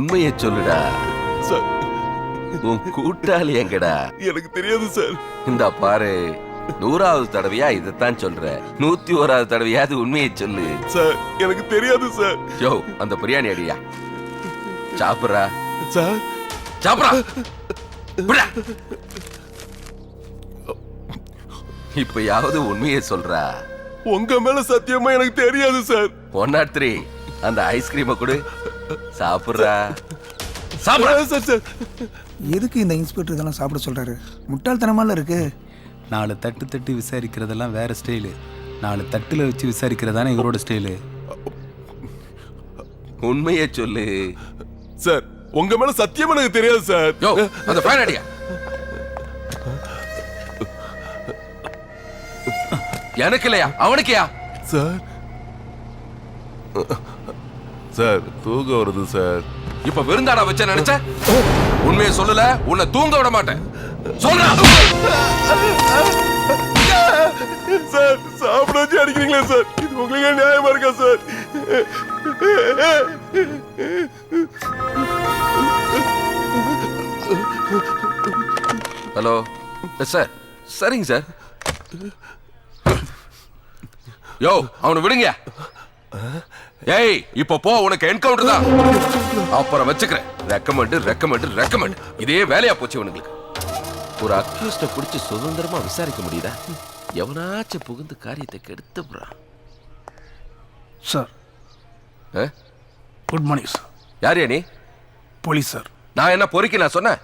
உண்மையை சொல்லுடா. சார் உன் கூட்டாளி எங்கடா? எனக்கு தெரியாது சார். இந்த பாரு, 100வது தடவையா இதைத்தான் சொல்ற. 101வது தடவையாவது உண்மையை சொல்லு. சார் எனக்கு தெரியாது சார். யோ, அந்த பிரியாணி அடியா. சாப்பிடுறா சார். சாப்பிடா. இப்பயாவது உண்மையை சொல்றா. உங்க மேல சத்தியமா எனக்கு தெரியாது சார். 103 அந்த ஐஸ்கிரீமை கொடு. சாப்பிடுறா. சாப்பிடா சார். சார் எதுக்கு இந்த இன்ஸ்பெக்டர் இதெல்லாம் சாப்பிட சொல்றாரு? முட்டாள்தனமால இருக்கு. 4 தட்டு தட்டி விசாரிக்கிறதெல்லாம் வேற ஸ்டைலு. 4 தட்டுல வச்சு விசாரிக்கிறதானே இவரோட ஸ்டைலு. உண்மையை சொல்லு சார். உங்க மேல சத்தியமா எனக்கு தெரியாது சார். யோ, அந்த ஃபேன் அடியா. எனக்கு இல்லையா, அவனுக்கையா? சார் சார் தூக்கம் வருது சார். இப்ப விருந்தாடா வச்ச நினைச்ச? உண்மையை சொல்லல, உன்னை தூங்க விட மாட்டேன். சொல்றா. சார் சாப்பிட வச்சு அடிக்கிறீங்களா சார்? இது உங்களுக்கு நியாயமா இருக்கா சார்? Hello sir. சரிங்க சார். யோ, அவனை விடுங்க. ஏய், இப்ப போ, உனக்கு என்கவுண்டர் தான். அப்புறம் வச்சுக்கிறேன். ரெக்கமெண்ட் இதே வேலையா போச்சு இவனுங்களுக்கு. ஒரு அக்யூஸ்ட பிடிச்சி சுதந்திரமா விசாரிக்க முடியுதா? எவனாச்சும் புகுந்து காரியத்தை கெடுத்து போறான். Sir good morning sir. யாரையா நீ? Police sir. நான் என்ன பொறுக்கி நான் சொன்னேன்?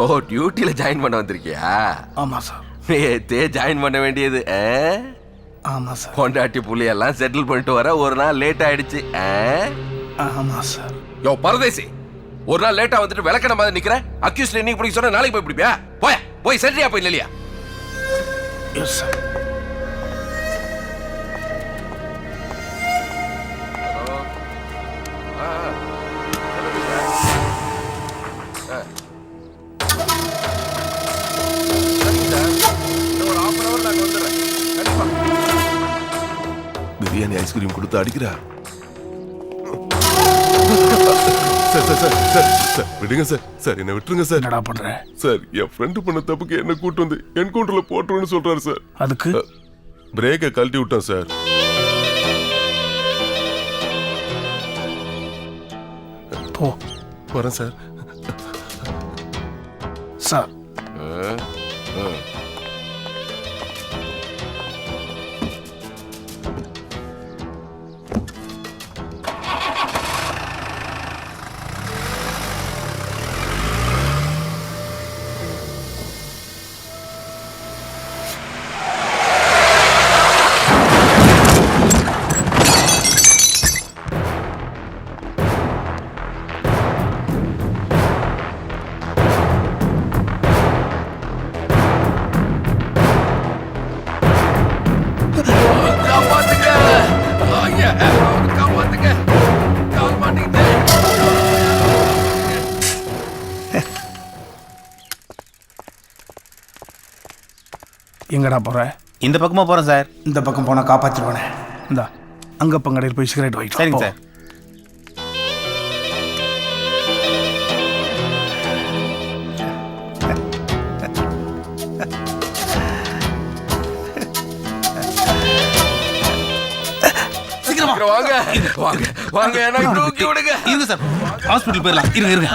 ஓ, டியூட்டில ஜாயின் பண்ண வந்திருக்கியா? ஆமா சார். நேத்தே ஜாயின் பண்ண வேண்டியது. ஆமா சார். பொண்டாட்டி புள்ளியெல்லாம் செட்டில் பண்ணிட்டு வர ஒரு நாள் லேட் ஆயிடுச்சு. ஆமா சார். யோ பரதேசி, ஒரு நாள் லேட்டா வந்துட்டு விளக்கண மாதிரி நிக்கிற. அக்யூஸ்ட் இன்னைக்கு பிடிக்க சொன்னா நாளைக்கு போய் பிடிப்பியா? போய் செட்டியா போய் இல்லையா? Yes sir. பிரியாணி ஐஸ்கிரீம் கொடுத்து அடிக்கிறா. Sir sir sir sir sir விடுங்க சார். சார் என்ன விட்டுருங்க சார். என்னடா பண்ற? சார் என் ஃப்ரெண்டு பண்ண தப்புக்கு என்ன கூட்டு வந்து என்கவுண்டர்ல போட்டுருன்னு சொல்றாரு சார். அதுக்கு பிரேக்கை கழட்டி விட்டேன் சார். போ. வரேன் சார். சார் எங்கடா போற? இந்த பக்கமா போறேன் சார். இந்த பக்கம் போனா காப்பாத்திடுவானே. இந்தா அங்க பங்கடையில் போய் சிகரெட் வாங்கிட்டு. சரிங்க சார். வாங்க வாங்க வாங்க, எனக்கு தூக்கி விடுங்க. இருங்க சார், ஹாஸ்பிட்டல் போயிடலாம். இருங்க.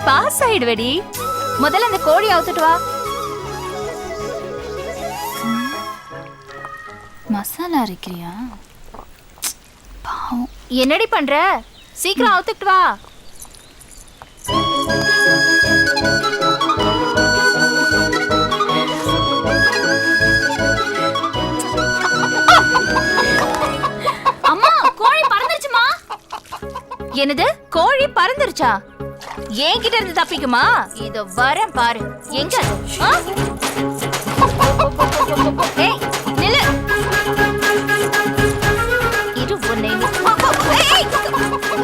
பாஸ் ஆயிடுவடி. முதல்ல அந்த கோழி அவுத்துட்டு வா. மசாலா அரைக்கிறியா? பாவம். என்னடி பண்ற? சீக்கிரம் அவுத்துட்டு வா. அம்மா கோழி பறந்துருச்சுமா. என்னது கோழி பறந்துருச்சா? என்கிட்ட இருந்து தப்பிக்குமா? இதோ வரேன் பாரு. எங்க ஆ? ஏய் நில்லு. இரு உன்னை ஏய்,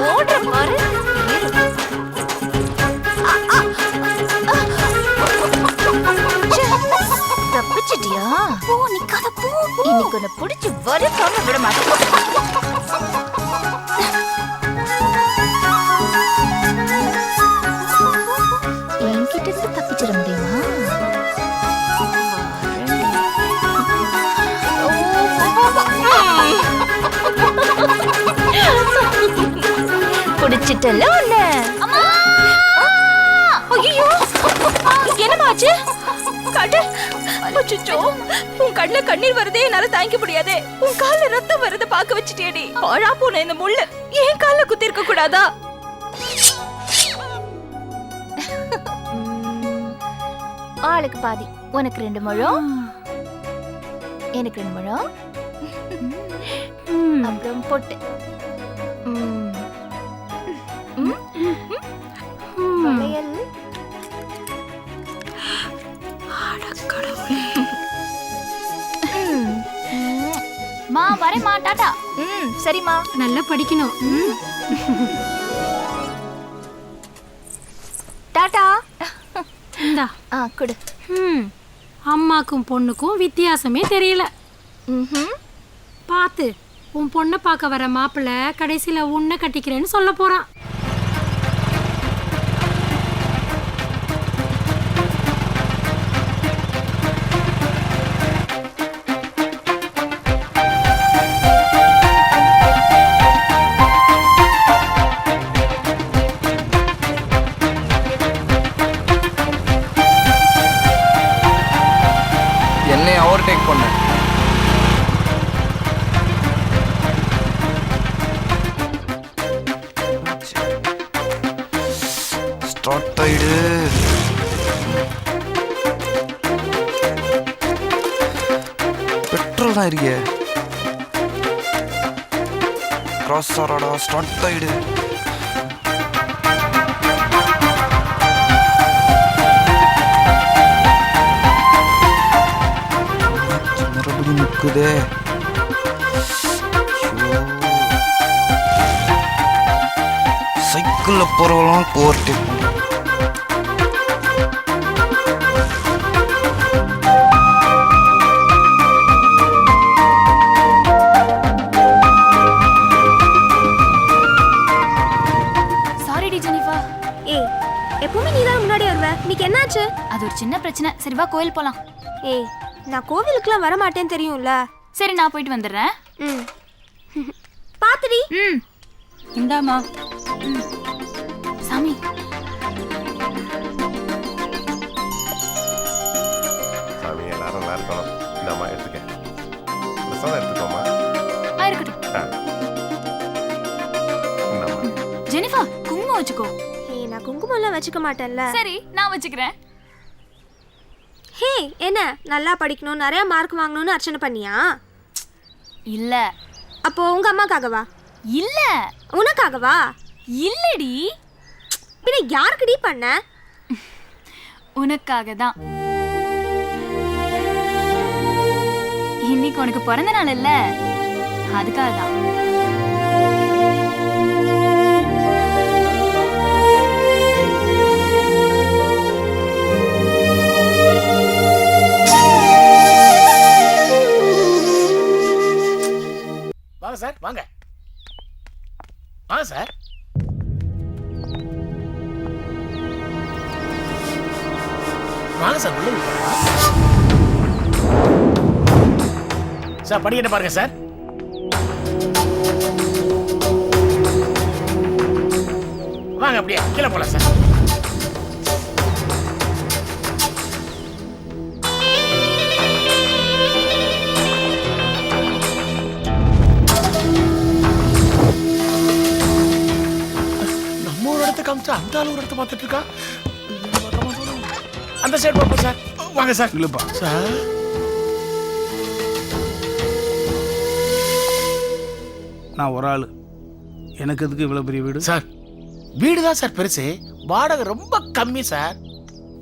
ஓடுற பாரு. இரு. ச்சே, தப்பிச்சிட்டியா? போ நிக்காத போ. இன்னைக்கு உன்னை பிடிச்சு வறுக்காம விட மாட்டேன். என்கிட்ட இருந்து தப்பிச்சிட முடியுமா? குடிச்சிட்டல ஒண்ணு. அம்மா! ஐயோ! என்னமாச்சு? காட்டு. அச்சச்சோ! உன் கண்ணுல கண்ணீர் வருதே, என்னால தாங்கிக்க முடியாதே. உன் கால்ல ரத்தம் வரத பாக்க வச்சிட்டியேடி. பாழா போன இந்த முள்ளு ஏன் கால்ல குத்தி இருக்க கூடாதா? ஆளுக்கு பாதி. உனக்கு 2 முழம், எனக்கு 2 முழம், அப்புறம் பொட்டு. வளையல். மா வரேம்மா, டாடா. சரிம்மா. நல்லா படிக்கணும். டாடா. இந்தா. குடு. அம்மாக்கும் பொண்ணுக்கும் வித்தியாசமே தெரியல. பார்த்து உன் பொண்ணை பார்க்க வர மாப்பிள்ள கடைசியில உன்னை கட்டிக்கிறேன்னு சொல்ல போறான். என்னை ஓவர்டேக் பண்ண. ஸ்டார்ட் ஆயிடு. பெட்ரோல் தான் இருக்கே. கிராஸ் ஆறாடா. ஸ்டார்ட் ஆயிடு. மறுபடியும் நிற்குதே. சைக்கிள்ல போறவெல்லாம் ஓவர்டேக் பண்ண. சாரிடி ஜெனிஃபா. ஏய், எப்பவுமே நீ தான் முன்னாடி வருவ. இன்னைக்கு என்னாச்சு? அது ஒரு சின்ன பிரச்சனை. சரி வா கோயில் போலாம். ஏய், நான் கோவிலுக்குலாம் வர மாட்டேன்னு தெரியும்ல. சரி நான் போயிட்டு வந்துடுறேன். பாத்துடி. இந்தாமா. சாமி. சாமி எல்லாரும் நல்லா இருக்கணும். இந்தாம்மா எடுத்துக்க. பிரசாதம் எடுத்துக்கோமா. இருக்கட்டும். இந்தாம்மா. ஜெனிஃபா குங்குமம் வச்சுக்கோ. ஏய், நான் குங்குமம்லாம் வச்சுக்க மாட்டேன்ல. சரி நான் வச்சுக்கிறேன். ஹே, என்ன நல்லா படிக்கணும், நிறைய மார்க் வாங்கணும்னு அர்ச்சனை பண்ணியா? இல்ல. அப்போ உங்க அம்மாக்காகவா? இல்ல. உனக்காகவா? இல்லடி. பின்ன யாருக்குடி பண்ண? உனக்காக தான். இன்னைக்கு உனக்கு பிறந்த நாள் இல்ல, அதுக்காக தான். வாங்க சார், வாங்க வாங்க சார். வாங்க சார், உள்ள சார் படிக்கட்ட பாருங்க சார். வாங்க அப்படியே கீழே போலாம் சார். காமிச்சா அந்த ஆளு ஒரு இடத்த பார்த்துட்டு இருக்கா. அந்த சைடு பாப்போம் சார். வாங்க சார். இல்லப்பா சார் நான் ஒரு ஆள், எனக்கு எதுக்கு இவ்வளோ பெரிய வீடு? சார் வீடு தான் சார் பெருசு, வாடகை ரொம்ப கம்மி சார்.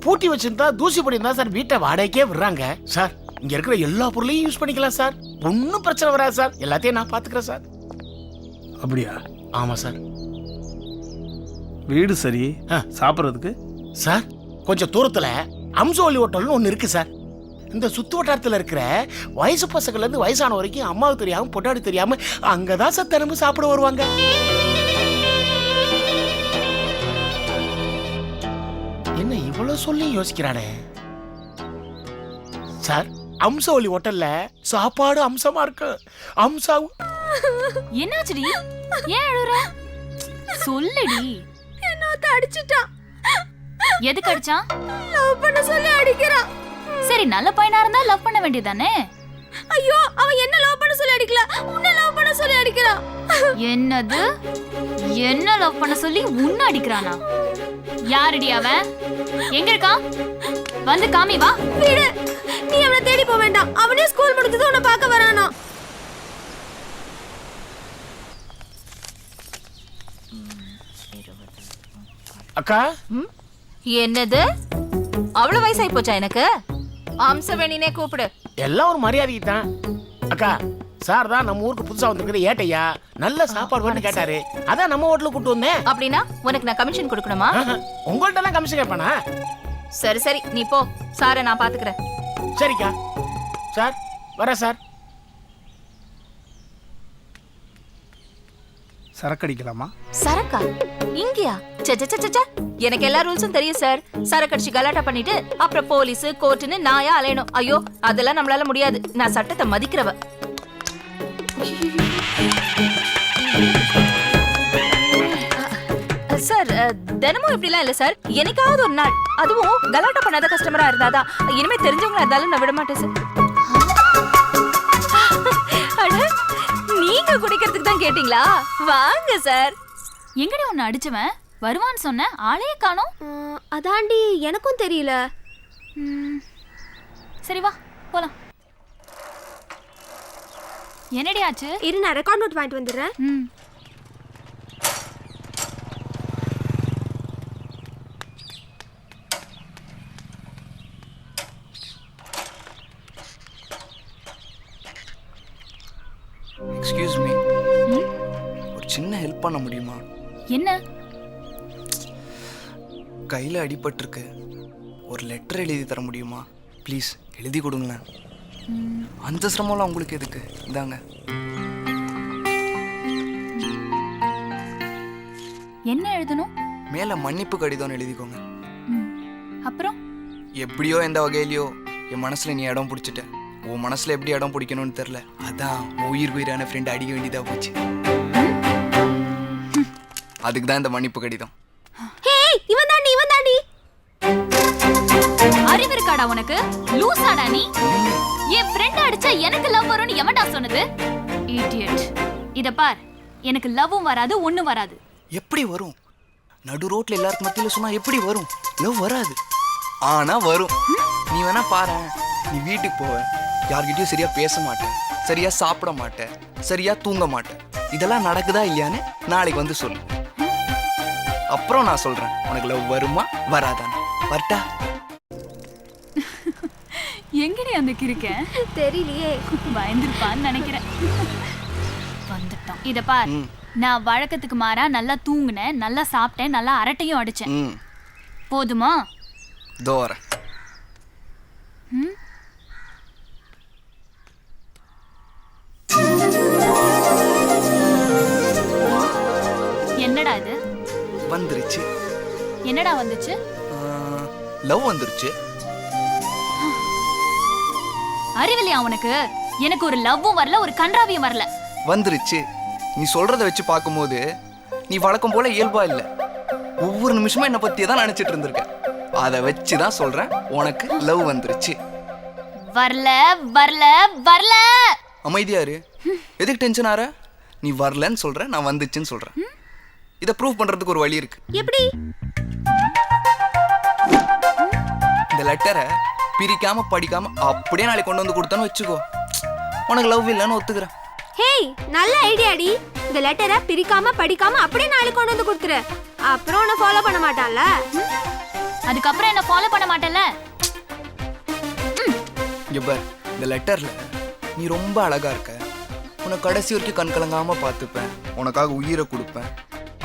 பூட்டி வச்சிருந்தா தூசி படிந்தா சார் வீட்டை வாடகைக்கே விடுறாங்க சார். இங்க இருக்கிற எல்லா பொருளையும் யூஸ் பண்ணிக்கலாம் சார், ஒன்றும் பிரச்சனை வராது சார். எல்லாத்தையும் நான் பாத்துக்கிறேன் சார். அப்படியா? ஆமா சார். வீடு சரி, சாப்பிட்றதுக்கு சார் கொஞ்சம் தூரத்துல அம்சோலி ஹோட்டல்னு ஒன்று இருக்கு சார். இந்த சுத்து வட்டாரத்தில் இருக்கிற வயசு பசங்கள்ல இருந்து வயசான வரைக்கும் அம்மாவுக்கு தெரியாம பொட்டாடி தெரியாம அங்கதான் சார் தினமும் சாப்பிட வருவாங்க. என்ன இவ்வளவு சொல்லி யோசிக்கிறானே சார். அம்சோலி ஹோட்டல்ல சாப்பாடு அம்சமா இருக்கு. அம்சாவும் என்னாச்சுடி? ஏன் அழுற? சொல்லுடி. என்ன அடிச்சிட்டான். எதுக்கு அடிச்சான்? லவ் பண்ண சொல்லி அடிக்கிறான். சரி, நல்ல பையனா இருந்தா லவ் பண்ண வேண்டியதானே? ஐயோ, அவன் என்ன லவ் பண்ண சொல்லி அடிக்கல, உன்னை லவ் பண்ண சொல்லி அடிக்கிறான். என்னது? என்ன லவ் பண்ண சொல்லி உன்னை அடிக்கிறானா? யாருடி அவன்? எங்க இருக்கான்? வந்து காமி வா. விடு, நீ அவனை தேடி போக வேண்டாம். அவனே ஸ்கூல் முடிஞ்சது உன்னை பார்க்க வரானா. அக்கா. என்னது? அவ்வளவு வயசாயி போச்சா எனக்கு? அம்சவேணினே கூப்பிடு. எல்லாம் ஒரு மரியாதைக்கு தான். அக்கா சார் தான் நம்ம ஊருக்கு புதுசா வந்திருக்கிற ஏட்டையா, நல்ல சாப்பாடு வேணும்னு கேட்டாரு. அதான் நம்ம ஹோட்டலுக்கு கூட்டு வந்தேன். அப்படின்னா உனக்கு நான் கமிஷன் கொடுக்கணுமா? உங்கள்ட்ட எல்லாம் கமிஷன் கேட்பானா? சரி சரி, நீ போ. சாரை நான் பாத்துக்கிறேன். சரிக்கா. சார் வரேன் சார். சரக்கு அடிக்கலாமா? சரக்கா? இங்கயா? சச்சச்சச்ச, எனக்கு எல்லா ரூல்ஸும் தெரியும் சார். சரக்கு அடிச்சு கலாட்டா பண்ணிட்டு அப்புறம் போலீஸ் கோர்ட்டுன்னு நாயா அலையணும். ஐயோ, அதெல்லாம் நம்மளால முடியாது. நான் சட்டத்தை மதிக்கிறவ. சார், தினமும் இப்படிலாம் இல்ல சார். என்னைக்காவது ஒரு நாள், அதுவும் கலாட்டா பண்ணாத கஸ்டமரா இருந்தாதான். இனிமே தெரிஞ்சவங்களா இருந்தாலும் நான் விட மாட்டேன் சார். அட, நீங்க குடிக்கிறதுக்கு தான் கேட்டீங்களா? வாங்க சார். எங்கடி உன்னை அடிச்சவன்? வருவான்னு சொன்ன, ஆளையே காணோம். அதாண்டி எனக்கும் தெரியல. சரி வா போலாம். என்னடி ஆச்சு? இரு, நான் ரெக்கார்ட் நோட் வாங்கிட்டு வந்துடுறேன். எக்ஸ்கியூஸ் மீ, ஒரு சின்ன ஹெல்ப் பண்ண முடியுமா? என்ன? கையில் அடிபட்டிருக்கு, ஒரு லெட்டர் எழுதி தர முடியுமா? ப்ளீஸ் எழுதி கொடுங்களேன். அந்த சிரமம்லாம் உங்களுக்கு எதுக்கு? இந்தாங்க. என்ன எழுதணும்? மேலே மன்னிப்பு கடிதம்னு எழுதிக்கோங்க. அப்புறம்? எப்படியோ எந்த வகையிலையோ என் மனசில் நீ இடம் பிடிச்சிட்ட. உன் மனசில் எப்படி இடம் பிடிக்கணும்னு தெரில, அதான் உயிரான ஃப்ரெண்ட் அடிக்க வேண்டியதாக போச்சு. அதுக்கு தான் இந்த மன்னிப்பு கடிதம். இவன் தாண்டி. அறிவு இருக்காடா உனக்கு? லூசாடா நீ? என் ஃப்ரெண்ட் அடிச்சா எனக்கு லவ் வரும்னு எவன்டா சொன்னது? இடியட். இத பார், எனக்கு லவ்வும் வராது, ஒண்ணும் வராது. எப்படி வரும்? நடு ரோட்ல எல்லாருக்கும் மத்தியில சொன்னா எப்படி வரும்? லவ் வராது, ஆனா வரும். நீ வேணா பாரு. நீ வீட்டுக்கு போவ, யார்கிட்டயும் சரியா பேச மாட்டேன், சரியா சாப்பிட மாட்டேன், சரியா தூங்க மாட்டேன். இதெல்லாம் நடக்குதா இல்லையான்னு நாளைக்கு வந்து சொல்லு. அப்புறம் நான் சொல்றேன் உனக்கு லவ் வருமா வராதான்னு. வரட்டா? எங்கடி அந்த கிறுக்க? தெரியலையே. பயந்துருப்பான்னு நினைக்கிறேன். வந்துட்டான். இத பார், நான் வழக்கத்துக்கு மாறா நல்லா தூங்குனேன், நல்லா சாப்பிட்டேன், நல்லா அரட்டையும் அடிச்சேன். போதுமா? தோற என்னடா இது? வந்துருச்சு. என்னடா வந்துச்சு? லவ் வந்துருச்சு. அறிவில்லையா உனக்கு? எனக்கு ஒரு லவ்வும் வரல, ஒரு கன்றாவியும் வரல. வந்துருச்சு. நீ சொல்றத வச்சு பார்க்கும்போது நீ வழக்கம் போல இயல்பா இல்ல. ஒவ்வொரு நிமிஷமும் என்ன பத்தியே தான் நினைச்சிட்டு இருந்திருக்க. அதை வச்சுதான் சொல்றேன் உனக்கு லவ் வந்துருச்சு. வரல வரல வரல. அமைதியாரு. எதுக்கு டென்ஷன் ஆற? நீ வரலன்னு சொல்ற, நான் வந்துச்சுன்னு சொல்றேன். இதை ப்ரூவ் பண்றதுக்கு ஒரு வழி இருக்கு. எப்படி? இந்த லெட்டரை பிரிக்காம படிக்காம அப்படியே நாளைக்கு கொண்டு வந்து கொடுத்தான்னு வச்சுக்கோ, உனக்கு லவ் இல்லைன்னு ஒத்துக்கிறேன். ஹேய், நல்ல ஐடியாடி. இந்த லெட்டரை பிரிக்காம படிக்காம அப்படியே நாளைக்கு கொண்டு வந்து கொடுத்துரு. அப்புறம் உன்னை ஃபாலோ பண்ண மாட்டான்ல. அதுக்கப்புறம் என்ன ஃபாலோ பண்ண மாட்டேன்ல. இங்க பார், இந்த லெட்டர்ல நீ ரொம்ப அழகா இருக்க, உன்னை கடைசி வரைக்கும் கண் கலங்காம பார்த்துப்பேன், உனக்காக உயிரை கொடுப்பேன்,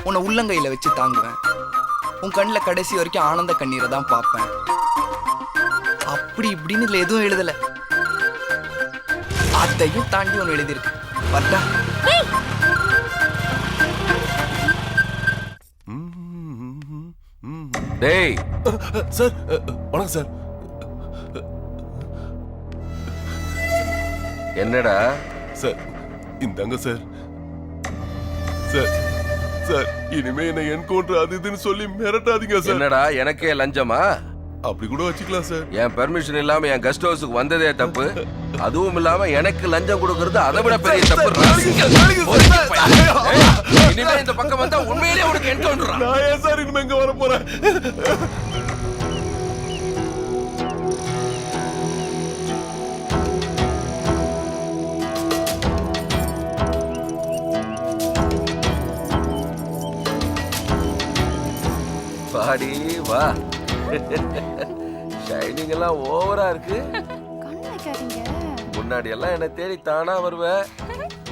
உன்னை உள்ளங்கையில வச்சு தாங்குவேன், உன் கண்ணில் கடைசி வரைக்கும் ஆனந்த கண்ணீரை தான் பார்ப்பேன், அப்படி இப்படின்னு இதுல எதுவும் எழுதல. அதையும் தாண்டி ஒன்று எழுதியிருக்கு. பார்த்தா டேய் சார் வணக்கம் சார். என்னடா சார் இந்தாங்க சார். சார் சார் இனிமே என்ன என்கவுண்டர் அது இதுன்னு சொல்லி மிரட்டாதீங்க சார். என்னடா எனக்கே லஞ்சமா? அப்படி கூட வச்சுக்கலாம் சார். என் பெர்மிஷன் இல்லாம என் கெஸ்ட் ஹவுஸுக்கு வந்ததே தப்பு. அதுவும் இல்லாம எனக்கு லஞ்சம் கொடுக்கறது அதை விட பெரிய தப்பு. இனிமே இந்த பக்கம் வந்தா உண்மையிலேயே உனக்கு என்கவுண்டர். நான் ஏன் சார் இனிமே இங்க வர போறேன்? பாடி வா. ஷைனிங் எல்லாம் ஓவரா இருக்கு. முன்னாடி எல்லாம் என்ன தேடி தானா வருவேன்.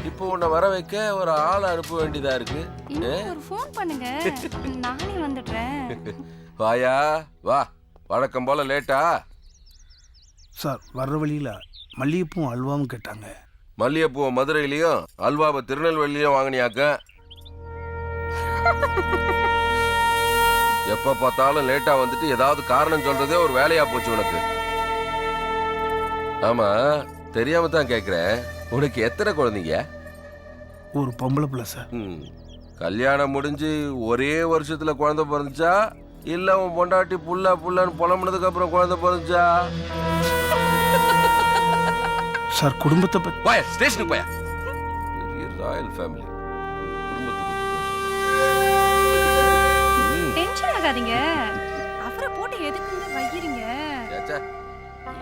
இப்போ உன்னை வர வைக்க ஒரு ஆள் அனுப்ப வேண்டியதா இருக்கு. ஒரு ஃபோன் பண்ணுங்க, நானே வந்துடுறேன். வாயா வா. வழக்கம் போல லேட்டா? சார் வர்ற வழியில மல்லிகைப்பூவும் அல்வாவும் கேட்டாங்க. மல்லிகைப்பூவை மதுரையிலயும் அல்வாவை திருநெல்வேலியிலும் வாங்கினியாக்க. எப்ப பார்த்தாலும் லேட்டா வந்துட்டு ஏதாவது காரணம் சொல்றதே ஒரு வேலையா போச்சு உனக்கு. ஆமா, தெரியாம தான் கேக்குறேன். உனக்கு எத்தனை குழந்தைங்க? ஒரு பொம்பளை பிள்ளை சார். கல்யாணம் முடிஞ்சு ஒரே வருஷத்துல குழந்தை பிறந்துச்சா இல்ல உன் பொண்டாட்டி புள்ள புள்ளன்னு புலம்புனதுக்கு அப்புறம் குழந்தை பிறந்துச்சா? சார் குடும்பத்தை பத்தி போய ஸ்டேஷனுக்கு போய. ராயல் ஃபேமிலி டென்ஷன் ஆகாதீங்க, அப்புறம் போட்டு எதுக்கு வைக்கிறீங்க?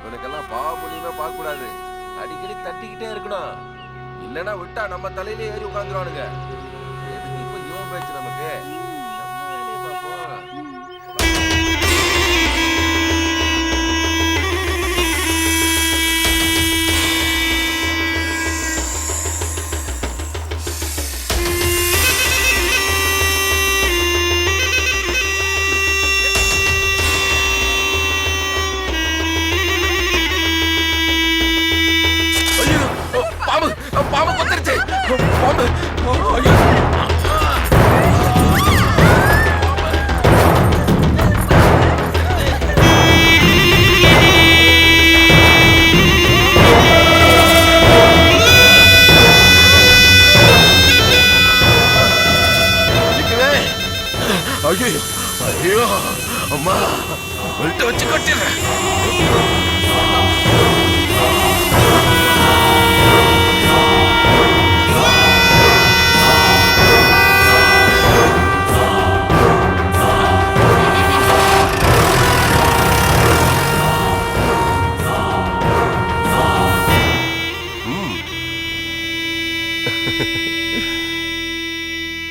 இவனுக்கெல்லாம் பாவ புண்ணியமே பார்க்க கூடாது. அடிக்கடி தட்டிக்கிட்டே இருக்கணும். இல்லைன்னா விட்டா நம்ம தலையிலே ஏறி உட்காந்துருவானுங்க. எதுக்கு இப்ப இவன் பேச்சு நமக்கு? நம்ம வேலையை பார்ப்போம். பாம்பு கொத்திருச்சு. பாம்பு. ஐயோ. ஐயோ ஐயோ அம்மா வெல்ட்ட வச்சு கட்டிடுறேன்.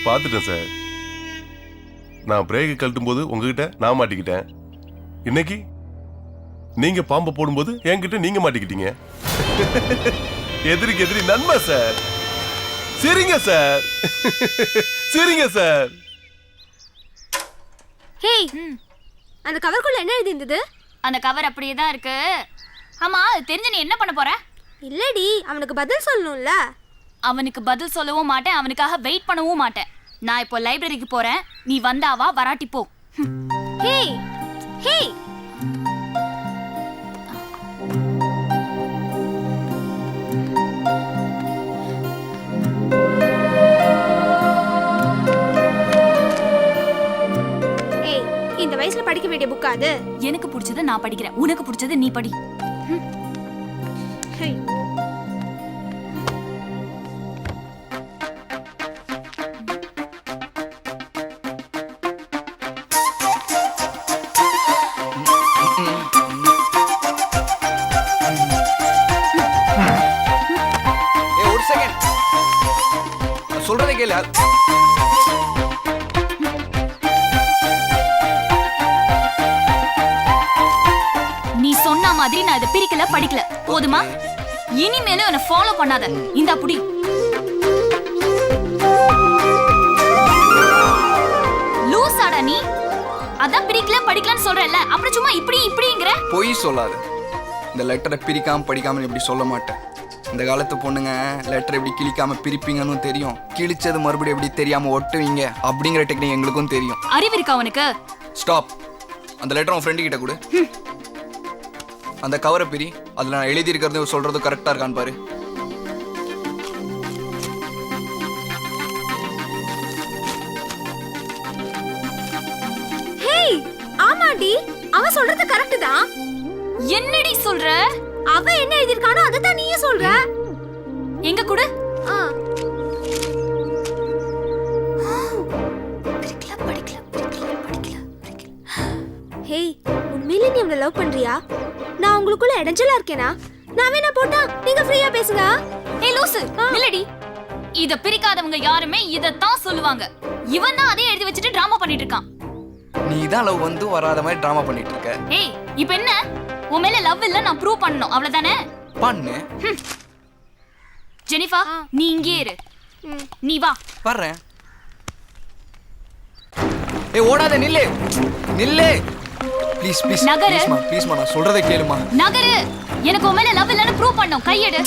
பார்த்துட்டேன் சார். நான் பிரேக்கை கழட்டும் போது உங்ககிட்ட நான் மாட்டிக்கிட்டேன். இன்னைக்கு நீங்க பாம்பை போடும்போது என்கிட்ட நீங்க மாட்டிக்கிட்டீங்க. எதிரிக்கு எதிரி நன்மை சார். சரிங்க சார். சரிங்க சார். ஹேய், அந்த கவருக்குள்ள என்ன எழுதி இருந்தது? அந்த கவர் அப்படியே தான் இருக்கு. ஆமா, அது தெரிஞ்சு நீ என்ன பண்ண போற? இல்லடி, அவனுக்கு பதில் சொல்லணும்ல. அவனுக்கு பதில் சொல்லவும் மாட்டேன், அவனுக்காக வெயிட் பண்ணவும் மாட்டேன். நான் இப்போ லைப்ரரிக்கு போறேன், நீ வந்தாவா வராட்டி போ. ஹேய் ஹேய், இந்த வயசுல படிக்க வேண்டிய புக்கா அது? எனக்கு பிடிச்சது நான் படிக்கிறேன், உனக்கு பிடிச்சது நீ படி. ஹேய், யார் நீ சொன்ன மாதிரி நான் இதை பிரிக்கல படிக்கல போதுமா? இனிமேலும் என்ன ஃபாலோ பண்ணாத. இந்த புடி. லூசாடா நீ. அதான் பிரிக்கல படிக்கலன்னு சொல்றல, அப்புறம் சும்மா இப்படி இப்படிங்கற. பொய் சொல்லாத. இந்த லெட்டரை பிரிக்காம படிக்காம இப்படி சொல்ல மாட்டேன். இந்த காலத்து பொண்ணுங்க லெட்டர் எப்படி கிழிக்காம பிரிப்பீங்கன்னு தெரியும். கிழிச்சது மறுபடியும் எப்படி தெரியாம ஒட்டுவீங்க அப்படிங்கிற டெக்னிக் எங்களுக்கும் தெரியும். அறிவு இருக்கா உனக்கு? ஸ்டாப். அந்த லெட்டர் உன் ஃப்ரெண்டு கிட்ட கொடு. அந்த கவரை பிரி. அதுல நான் எழுதி இருக்கிறது சொல்றது கரெக்டா இருக்கான்னு பாரு. ஹேய் ஆமாடி, அவன் சொல்றது கரெக்ட் தான். என்னடி சொல்ற? அவன் என்ன எழுதிருக்கானோ அதை தான் நீயே சொல்ற. எங்க கூட? ஹேய், உண்மையிலே நீ அவனை லவ் பண்றியா? நான் உங்களுக்குள்ள இடைஞ்சலா இருக்கேனா? நான் வேணா போட்டா நீங்க ஃப்ரீயா பேசுங்க. ஏய் லூசு, நில்லடி. இத பிரிக்காதவங்க யாருமே இதத்தான் சொல்லுவாங்க. இவன் தான் அதே எழுதி வச்சுட்டு டிராமா பண்ணிட்டு இருக்கான். நீ தான் லவ் வந்து வராத மாதிரி டிராமா பண்ணிட்டு இருக்க. ஏய், இப்போ என்ன? உன் மேல லவ் இல்ல நான் ப்ரூவ் பண்ணனும், அவ்வளவுதானே? பண்ணு. ஜெனிஃபா, நீ இங்கே இரு. நீ வா. வர்றேன். ஏய் ஓடாத, நில்லு நில்லு. Please please Nagar. ப்ளீஸ் நான் சொல்றதை கேளுமா. நகரு. எனக்கு உன் மேல லவ் இல்லன்னு ப்ரூவ் பண்ணனும். கையெடு.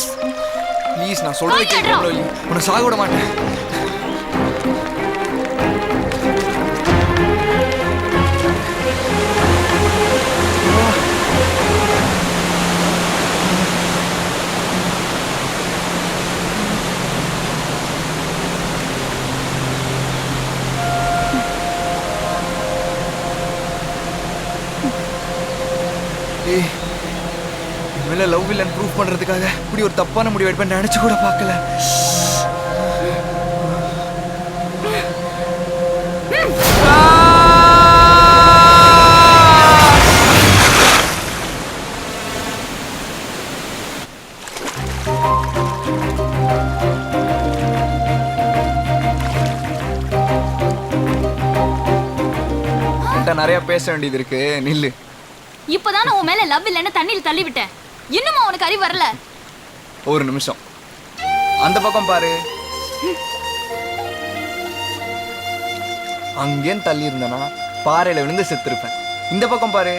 ப்ளீஸ் நான் சொல்றதை கேளு. உன்னை சாக விட மாட்டேன். மேல லவ் இல்லன்னு ப்ரூவ் பண்றதுக்காக இப்படி ஒரு தப்பான முடிவு எடுப்பேன் நினைச்சு கூட பார்க்கல. நிறைய பேச வேண்டியது இருக்கு, நில்லு. இப்பதான் உன் மேல லவ் இல்லன்னு தண்ணியில் தள்ளி விட்டேன். இன்னுமா உனக்கு அறிவு வரல? ஒரு நிமிஷம் அந்த பக்கம் பாரு. அங்கேயும் தள்ளி இருந்தனா பாறையில விழுந்து செத்துருப்பேன். இந்த பக்கம் பாரு.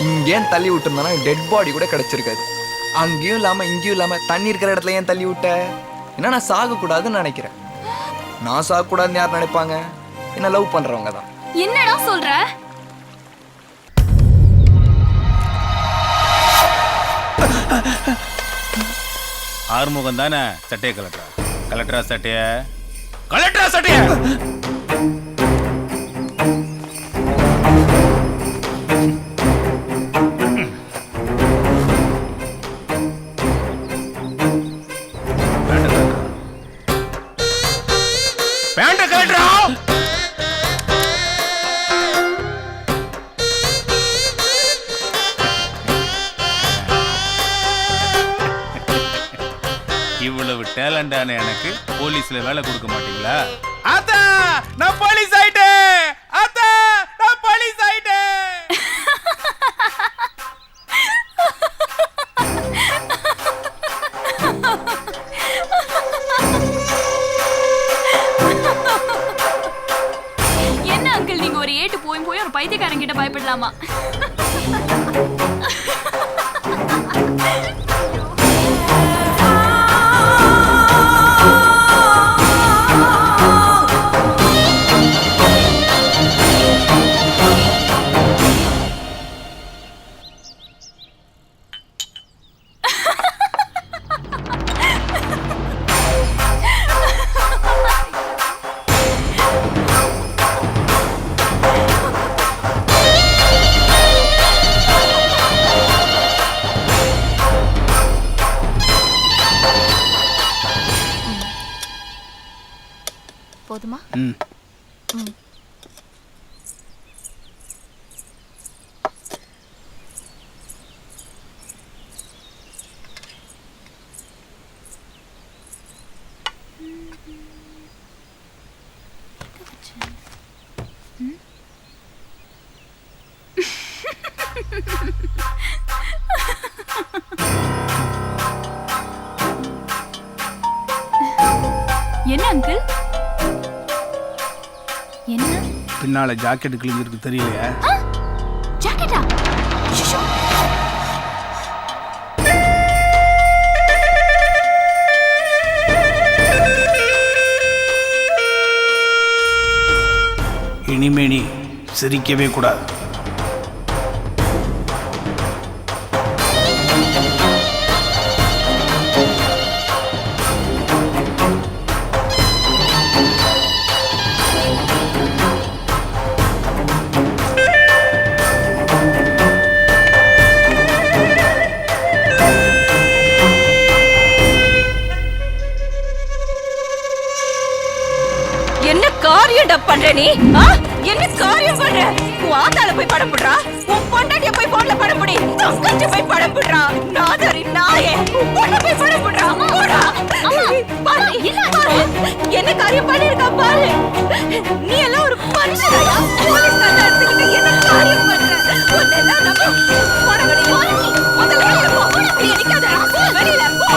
இங்கேயும் தள்ளி விட்டுருந்தனா டெட் பாடி கூட கிடைச்சிருக்காது. அங்கேயும் இல்லாம இங்கேயும் இல்லாம தண்ணி இருக்கிற இடத்துல ஏன் தள்ளி விட்ட? ஏன்னா நான் சாக கூடாதுன்னு நினைக்கிறேன். நான் சாக கூடாதுன்னு யார் நினைப்பாங்க? என்ன லவ் பண்றவங்க தான். என்னடா சொல்ற? ஆறுமுகம் தானே சட்டைய கலெக்டரா? கலெக்டரா சட்டைய? கலெக்டரா சட்டைய? பேண்ட கலெக்டரா? இவ்வளவு டேலண்டான எனக்கு போலீஸ்ல வேலை கொடுக்க மாட்டீங்களா? அத்தா நான் போலீஸ் ஆயிட்டேன். அத்தா நான் போலீஸ் ஆயிட்டேன். என்ன அங்கிள், நீங்க ஒரு ஏட்டு போய் போய் ஒரு பைத்தியக்காரன் கிட்ட பயப்படலாமா? போதுமா? பின்னால ஜாக்கெட் கிழிஞ்சிருக்கு தெரியலையா? ஜாக்கெட்டா? ஷிஷோ. இனிமே நீ சிரிக்கவே கூடாது. என்ன காரியம்டா பண்ற நீ? என்ன காரியம் பண்ற? உன் ஆத்தால போய் படம் போடுறா, உன் பொண்டாட்டிய போய் போன்ல படம் போடி, தங்கச்சி போய் படம் போடுறா, நாதரி நாயே உன் பொண்ண போய் படம் போடுறா. போடா. பாரு, பாரு, என்ன காரியம் பண்ணிருக்கா பாரு. நீ எல்லாம் ஒரு மனுஷனாயா? போலீஸ் கண்ண எடுத்துக்கிட்டு என்ன காரியம் பண்ற? உன்னெல்லாம் நம்ம போட வெளியே முதல்ல வெளியே போ. நீ நிக்காத, வெளியில போ.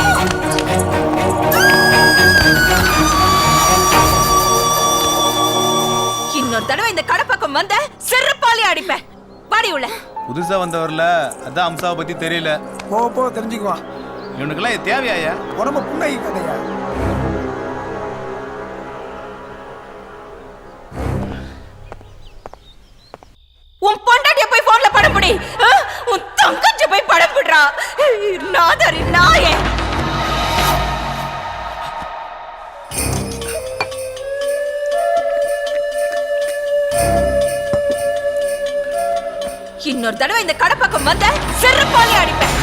இன்னொரு தடவை இந்த கடை பக்கம் வந்த செருப்பாலி அடிப்பேன். பாடி உள்ள. புதுசா வந்தவர்ல அதான் அம்சாவை பத்தி தெரியல. போ தெரிஞ்சுக்குவான். இவனுக்கெல்லாம் இது தேவையாயா? உடம்பு புண்ணாகி கதையா? உன் பொண்டாட்டிய போய் போன்ல படம் போடி, உன் தங்கச்சி போய் படம் போடுறா, நாதரி நாயே. இன்னொரு தடவை இந்த கடை பக்கம் வந்த செருப்பாலி அடிப்பேன்.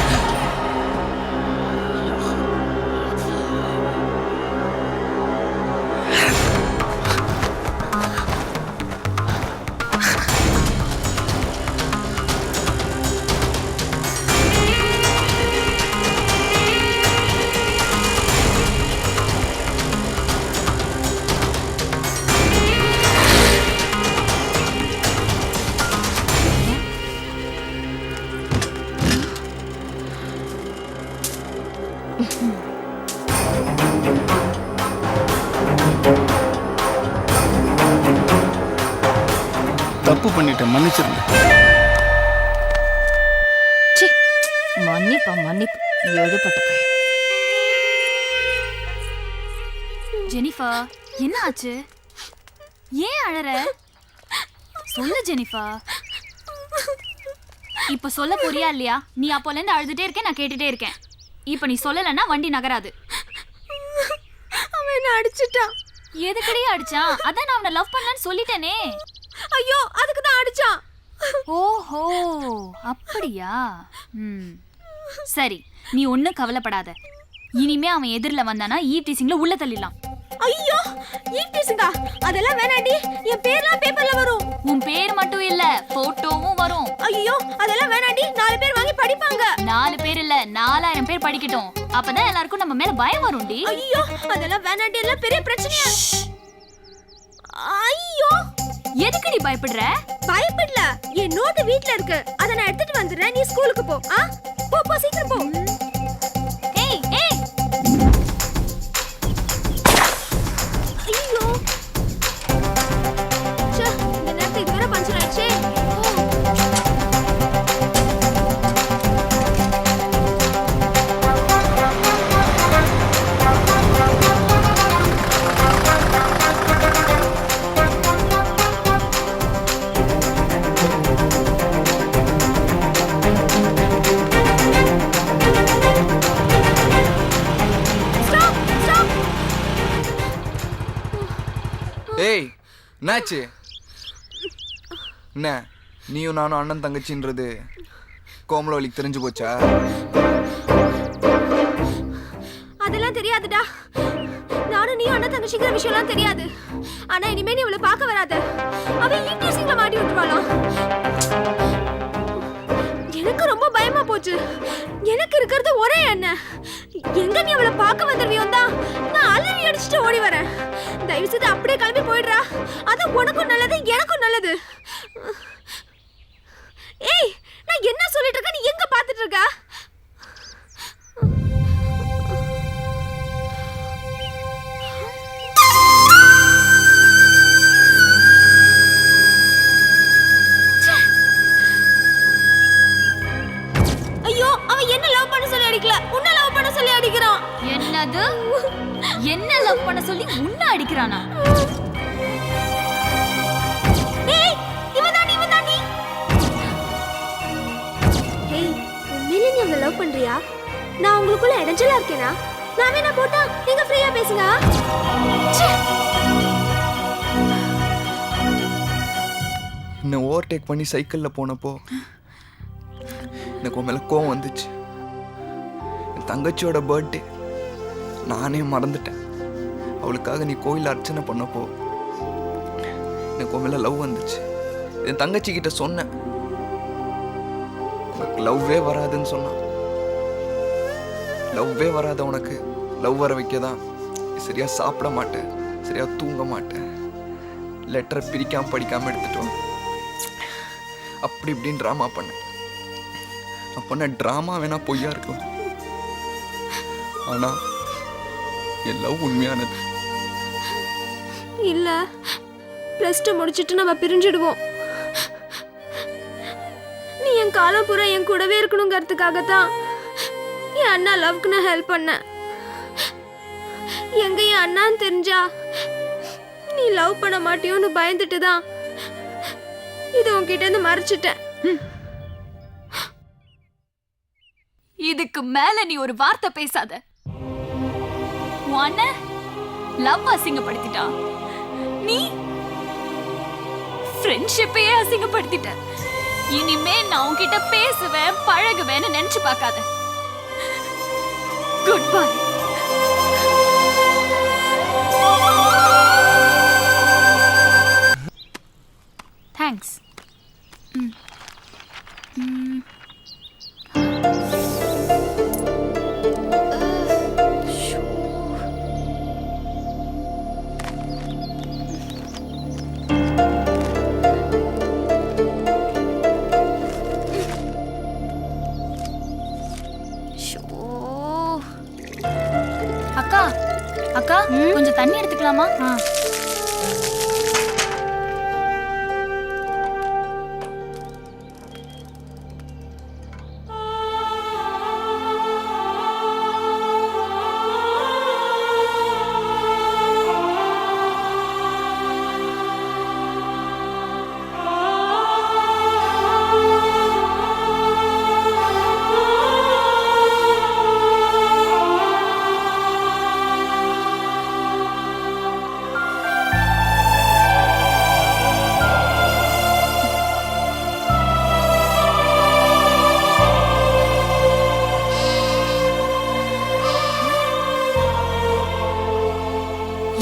தப்பு பண்ணிட்டேன், மன்னிச்சிருங்க. மன்னிப்பு எழுதப்பட்ட பையன். ஜெனிஃபர், என்ன ஆச்சு? ஏன் அழற? சொல்லு ஜெனிஃபர். இப்ப சொல்ல போறியா இல்லையா? நீ அப்போல இருந்து அழுதுட்டே இருக்கேன், நான் கேட்டுட்டே இருக்கேன். இப்ப நீ சொல்லலன்னா வண்டி நகராது. அவன் என்ன அடிச்சிட்டான். எதுக்கடி அடிச்சான்? அதான் நான் அவனை லவ் பண்ணலான்னு சொல்லிட்டேனே. ஐயோ, அதுக்கு தான் அடிச்சான். ஓஹோ, அப்படியா? சரி, நீ ஒன்னும் கவலைப்படாத. இனிமே அவன் எதிரில் வந்தானா ஈவ் டீசிங்ல உள்ள தள்ளிடலாம். ஐயோ, ஈவ் டீசிங்கா? அதெல்லாம் வேணாண்டி, என் பேர்லாம் பேப்பர்ல வரும். உன் பேர் மட்டும் இல்ல, போட்டோவும் வரும். ஐயோ, அதெல்லாம் வேணாண்டி, 4 பேர் வாங்கி படிப்பாங்க. 4 பேர் இல்ல, 4000 பேர் படிக்கட்டும். அப்பதான் எல்லாருக்கும் நம்ம மேல பயம் வரும்டி. ஐயோ, அதெல்லாம் வேணாண்டி, எல்லாம் பெரிய பிரச்சனையா? ஐயோ, எதுக்கு நீ பயப்படுற? பயப்படல, என் நோட்டு வீட்ல இருக்கு, அத நான் எடுத்துட்டு வந்துறேன். நீ ஸ்கூலுக்கு போ. போ சீக்கிரம் போ. ஏய் ஏய், ஐயோ, ச்சே, இந்த நேரத்துக்கு வேற பஞ்சர் ஆயிடுச்சே. ஏய், என்னாச்சு? என்ன நீயும் நானும் அண்ணன் தங்கச்சின்றது கோமலவலிக்கு தெரிஞ்சு போச்சா? அதெல்லாம் தெரியாதுடா. நானும் நீ அண்ணன் தங்கச்சிங்கிற விஷயம்லாம் தெரியாது. ஆனா இனிமே நீ இவளை பார்க்க வராத. அவ ஈட்டிசிங்ல மாட்டி விட்டுருவாளாம். எனக்கு ரொம்ப பயமா போச்சு. எனக்கு இருக்கிறது ஒரே அண்ணன். எங்க நீ அவளை பார்க்க வந்துருவியோ தான் நான் அலறி அடிச்சுட்டு ஓடி வரேன். தயவு செய்து அப்படியே கிளம்பி போயிடுறா. அது உனக்கும் நல்லது, எனக்கும் நல்லது. ஏய், நான் என்ன சொல்லிட்டு இருக்க? நீ எங்க பாத்துட்டு இருக்க? என்னது என்ன லவ் பண்ண சொல்லி உன்னை அடிக்கிறானா? ஏய் இவன் தாண்டி ஏய் உண்மையிலே நீ அவளை லவ் பண்றியா? நான் உங்களுக்குள்ள இடைஞ்சலா இருக்கேனா? நான் வேணா போட்டா நீங்க ஃப்ரீயா பேசுங்க. என்னை ஓவர்டேக் பண்ணி சைக்கிளில் போனப்போ எனக்கு உன் மேலே கோவம் வந்துச்சு. என் தங்கச்சியோட பர்த்டே நானே மறந்துட்டேன். அவளுக்காக நீ கோயிலில் அர்ச்சனை பண்ணப்போ எனக்கு உன் மேலே லவ் வந்துச்சு. என் தங்கச்சி கிட்ட சொன்னேன், உனக்கு லவ்வே வராதுன்னு சொன்னான். லவ்வே வராத உனக்கு லவ் வர வைக்க தான் சரியா சாப்பிட மாட்டேன், சரியா தூங்க மாட்டேன், லெட்டரை பிரிக்காம படிக்காம எடுத்துட்டோம், அப்படி இப்படின்னு ட்ராமா பண்ணேன். நான் பண்ண ட்ராமா வேணா பொய்யா இருக்கும், ஆனா என் லவ் உண்மையானது. இல்ல +2 முடிச்சிட்டு நம்ம பிரிஞ்சிடுவோம். நீ என் காலம் பூரா என் கூடவே இருக்கணுங்கிறதுக்காக தான் என் அண்ணா லவ்க்கு நான் ஹெல்ப் பண்ணேன். எங்க என் அண்ணான்னு தெரிஞ்சா நீ லவ் பண்ண மாட்டியோன்னு பயந்துட்டு தான் இது உன்கிட்ட இருந்து மறைச்சிட்டேன். இதுக்கு மேல நீ ஒரு வார்த்தை பேசாத. உன்ன லவ் அசிங்கப்படுத்திட்டா, நீ ஃப்ரெண்ட்ஷிப்பையே அசிங்கப்படுத்திட்ட. இனிமே நான் உன்கிட்ட பேசுவேன் பழகுவேன்னு நினைச்சு பார்க்காத. Good bye. தேங்க்ஸ். அக்கா அக்கா கொஞ்சம் தண்ணி எடுத்துக்கலாமா?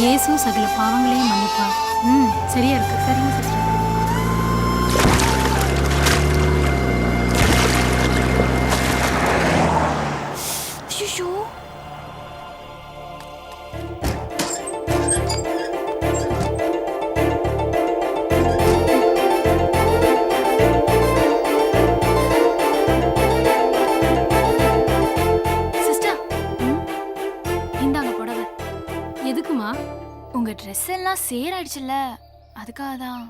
இயேசு சகல பாவங்களையும் மன்னிப்பார். சரியா இருக்கு. சரிங்க சிஸ்டர். ஐயோ சிஸ்டர், இந்தாங்க புடவை. எதுக்குமா? உங்க ட்ரெஸ் எல்லாம் சேராயிடுச்சுல்ல, அதுக்காக தான்.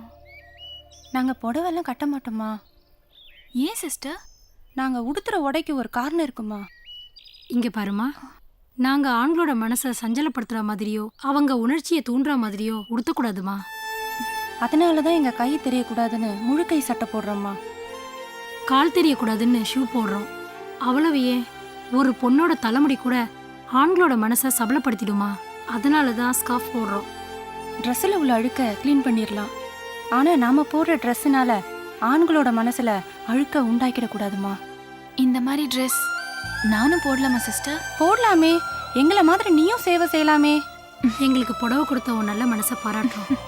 நாங்கள் புடவெல்லாம் கட்ட மாட்டோமா? ஏன் சிஸ்டர்? நாங்கள் உடுத்துற உடைக்கு ஒரு காரணம் இருக்குமா? இங்க பாருமா, நாங்க ஆண்களோட மனசை சஞ்சலப்படுத்துற மாதிரியோ அவங்க உணர்ச்சியை தூண்டுற மாதிரியோ உடுத்தக்கூடாதுமா. அதனால தான் எங்கள் கை தெரியக்கூடாதுன்னு முழு கை சட்டை போடுறோம்மா. கால் தெரியக்கூடாதுன்னு ஷூ போடுறோம். அவ்வளவு ஏன், ஒரு பொண்ணோட தலைமுடி கூட ஆண்களோட மனசை சபலப்படுத்திடுமா. அதனால தான் ஸ்கார்ஃப் போடுறோம். ட்ரெஸ்ஸில் உள்ள அழுக்க க்ளீன் பண்ணிடலாம், ஆனால் நாம் போடுற ட்ரெஸ்ஸுனால ஆண்களோட மனசில் அழுக்க உண்டாக்கிடக்கூடாதுமா. இந்த மாதிரி ட்ரெஸ் நானும் போடலாமா சிஸ்டர்? போடலாமே, எங்களை மாதிரி நீயும் சேவை செய்யலாமே. எங்களுக்கு புடவை கொடுத்த உன் நல்ல மனசை பாராட்டுறோம்.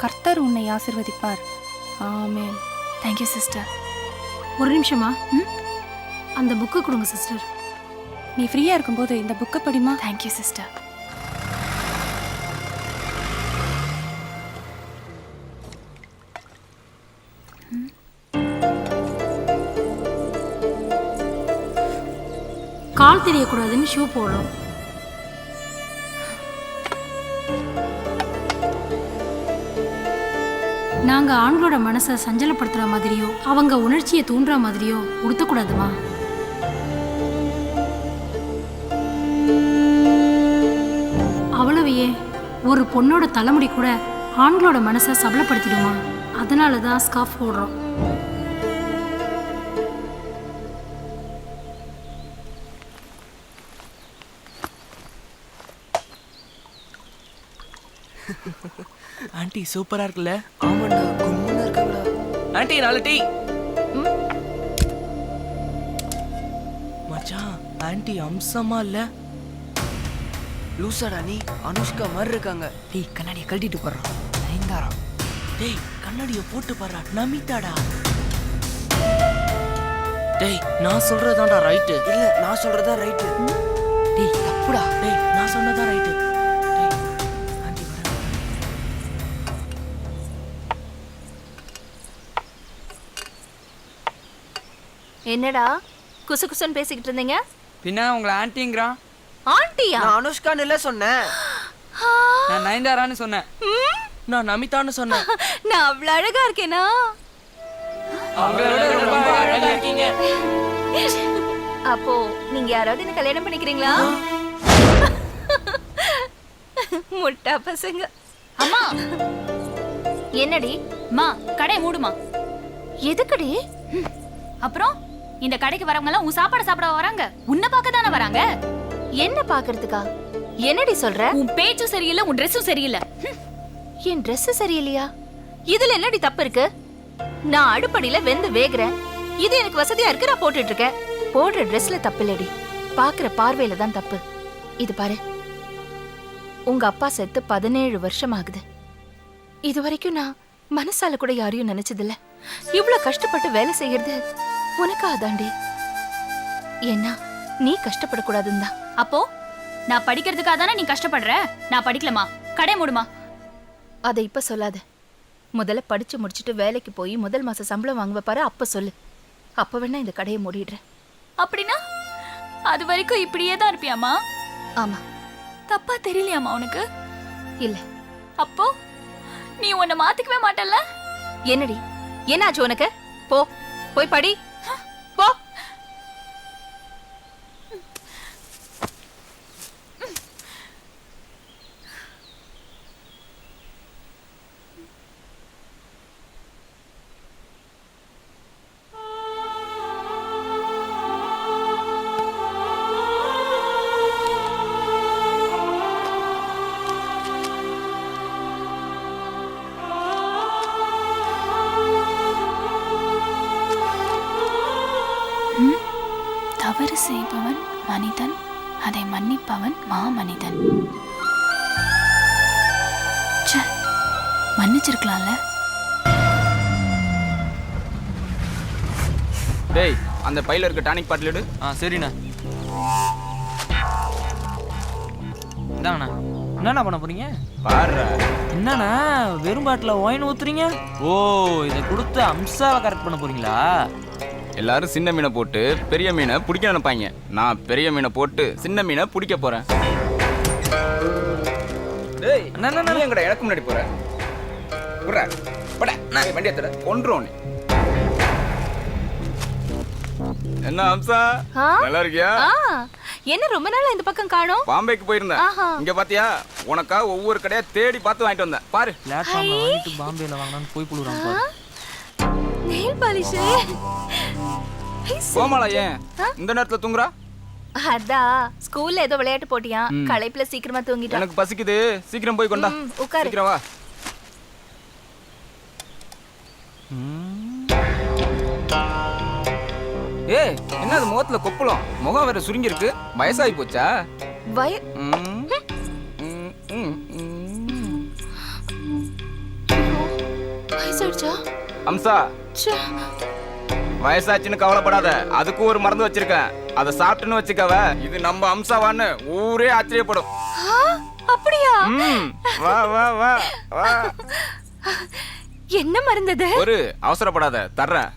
கர்த்தர் உன்னை ஆசீர்வதிப்பார். ஆமென். Thank you sister. ஒரு நிமிஷமா, அந்த புக்கை கொடுங்க சிஸ்டர். நீ ஃப்ரீயாக இருக்கும்போது இந்த புக்கை படிமா. Thank you sister. கால் தெரியக்கூடாதுன்னு ஷூ போடுறோம். நாங்க ஆண்களோட மனசை சஞ்சலப்படுத்துற மாதிரியோ அவங்க உணர்ச்சியை தூண்டுற மாதிரியோ உடுத்தக்கூடாதுமா. ஒரு பொண்ணோட தலைமுடி கூட ஆண்களோட மனசை சபலப்படுத்திடுமா? அதனால தான் ஸ்கார்ஃப் போடுறோம். ஆண்டி சூப்பரா இருக்குல்ல? ஆமாண்டா, கும்முன்னு இருக்கடா. Aunty 4 tea. மச்சான், ஆண்டி அம்சமா இல்ல? லூசாடா நீ? அனுஷ்கா மாதிரி இருக்காங்க. டேய் கண்ணாடியை கழட்டிட்டு போடுறான். நயன்தாரா. டேய் கண்ணாடியை போட்டு பாடுறா. நமிதாடா. டேய் நான் சொல்றதாண்டா ரைட்டு. இல்ல நான் சொல்றதா ரைட்டு. டேய் தப்புடா. டேய் நான் சொன்னதா ரைட்டு. என்னடா குசு குசுன்னு பேசிக்கிட்டு இருந்தீங்க? பின்ன உங்களை ஆண்டிங்கிறான். ஆண்டியா? நான் அனுஷ்கான்னு இல்ல சொன்னேன். நான் நயன்தாரான்னு சொன்னேன். நான் நமிதான்னு சொன்னேன். நான் அவ்வளவு அழகா இருக்கேனா? ரொம்ப அழகா இருக்கீங்க. அப்போ நீங்க யாராவது என்ன கல்யாணம் பண்ணிக்கிறீங்களா? முட்டா பசங்க. அம்மா என்னடி? அம்மா கடை மூடுமா. எதுக்குடி? அப்புறம் இந்த கடைக்கு வரவங்க எல்லாம் உன் சாப்பாடு சாப்பிட வராங்க. உன்னை பார்க்க தானே வராங்க. என்ன பாக்குறதுக்கா? என்னடி சொல்ற? உன் பேச்சும் சரியில்லை, உன் ட்ரெஸ்ஸும் சரியில்லை. என் ட்ரெஸ் சரியில்லையா? இதுல என்னடி தப்பு இருக்கு? நான் அடுப்படியில வெந்து வேகுறேன். இது எனக்கு வசதியா இருக்கு, நான் போட்டுட்டு இருக்கேன். போடுற ட்ரெஸ்ல தப்பு இல்லடி, பாக்குற பார்வையில தான் தப்பு. இது பாரு, உங்க அப்பா செத்து 17 வருஷம் ஆகுது. இது வரைக்கும் நான் மனசால கூட யாரையும் நினைச்சதில்ல. இவ்வளவு கஷ்டப்பட்டு வேலை செய்யறது உனக்கு அதாண்டி. ஏன்னா நீ கஷ்டப்படக்கூடாதுன்னு தான். அப்போ நான் படிக்கிறதுக்காக தானே நீ கஷ்டப்படுற. நான் படிக்கலமா. கடை மூடுமா. அதை இப்ப சொல்லாத. முதல்ல படிச்சு முடிச்சுட்டு வேலைக்கு போய் முதல் மாசம் சம்பளம் வாங்குவ பாரு, அப்ப சொல்லு. அப்ப வேணா இந்த கடையை மூடிடுறேன். அப்படின்னா அது வரைக்கும் இப்படியே தான் இருப்பியாமா? ஆமா. தப்பா தெரியலையாமா உனக்கு? இல்ல. அப்போ நீ உன்னை மாத்திக்கவே மாட்டல்ல? என்னடி என்னாச்சு உனக்கு? போ போய் படி போ. தவறு செய்பவன் மனிதன், அதை மன்னிப்பவன் மாமனிதன். மன்னிச்சிருக்கலாம்ல. டேய் அந்த பையில இருக்க டானிக் பாட்டில் எடு. சரிண்ணா. இந்தாங்கண்ணா. என்னண்ணா பண்ண போறீங்க? பாரு என்னண்ணா வெறும் பாட்டில் ஒயின் ஊத்துறீங்க? ஓ இதை கொடுத்து அம்சாவை கரெக்ட் பண்ண போறீங்களா? எல்லாரும் சின்ன மீனை போட்டு பெரிய மீனை பிடிக்க நினைப்பாங்க. நான் பெரிய மீனை போட்டு சின்ன மீனை பிடிக்க போறேன். டேய் அண்ணா எங்கடா எனக்கு முன்னாடி போற? புறா பட நான் வண்டி ஏத்தற கொன்றோம். என்ன அம்சா நல்லா இருக்கியா? என்ன ரொம்ப நாளா இந்த பக்கம் காணோம்? பாம்பேக்கு போயிருந்தேன். இங்க பாத்தியா உனக்கா ஒவ்வொரு கடையா தேடி பார்த்து வாங்கிட்டு வந்தேன். பாரு பிளாட்ஃபார்ம்ல வாங்கிட்டு பாம்பேல வாங்கலாம்னு போய் புளுறான் பாரு. Nail polish. கோமாளா ஏன் இந்த நேரத்துல தூங்குறா? அதான் ஸ்கூல்ல ஏதோ விளையாட்டு போட்டியா, களைப்புல சீக்கிரமா தூங்கிட்டா. எனக்கு பசிக்குது, சீக்கிரம் போய் கொண்டா. உட்காரு. சீக்கிரம் வா. ஏய் என்னது முகத்துல கொப்பளம்? முகம் வேற சுருங்கி இருக்கு. வயசாகி போச்சா? வயசாயிடுச்சா? அம்சா வயசாச்சுன்னு கவலைப்படாத. அதுக்கு ஒரு மருந்து வச்சிருக்கேன். அதை சாப்பிட்டுன்னு வச்சுக்கவ. இது நம்ம அம்சாவான்னு ஊரே ஆச்சரியப்படும். அப்படியா? வா வா வா வா. என்ன மருந்தது? ஒரு அவசரப்படாத, தர்றேன்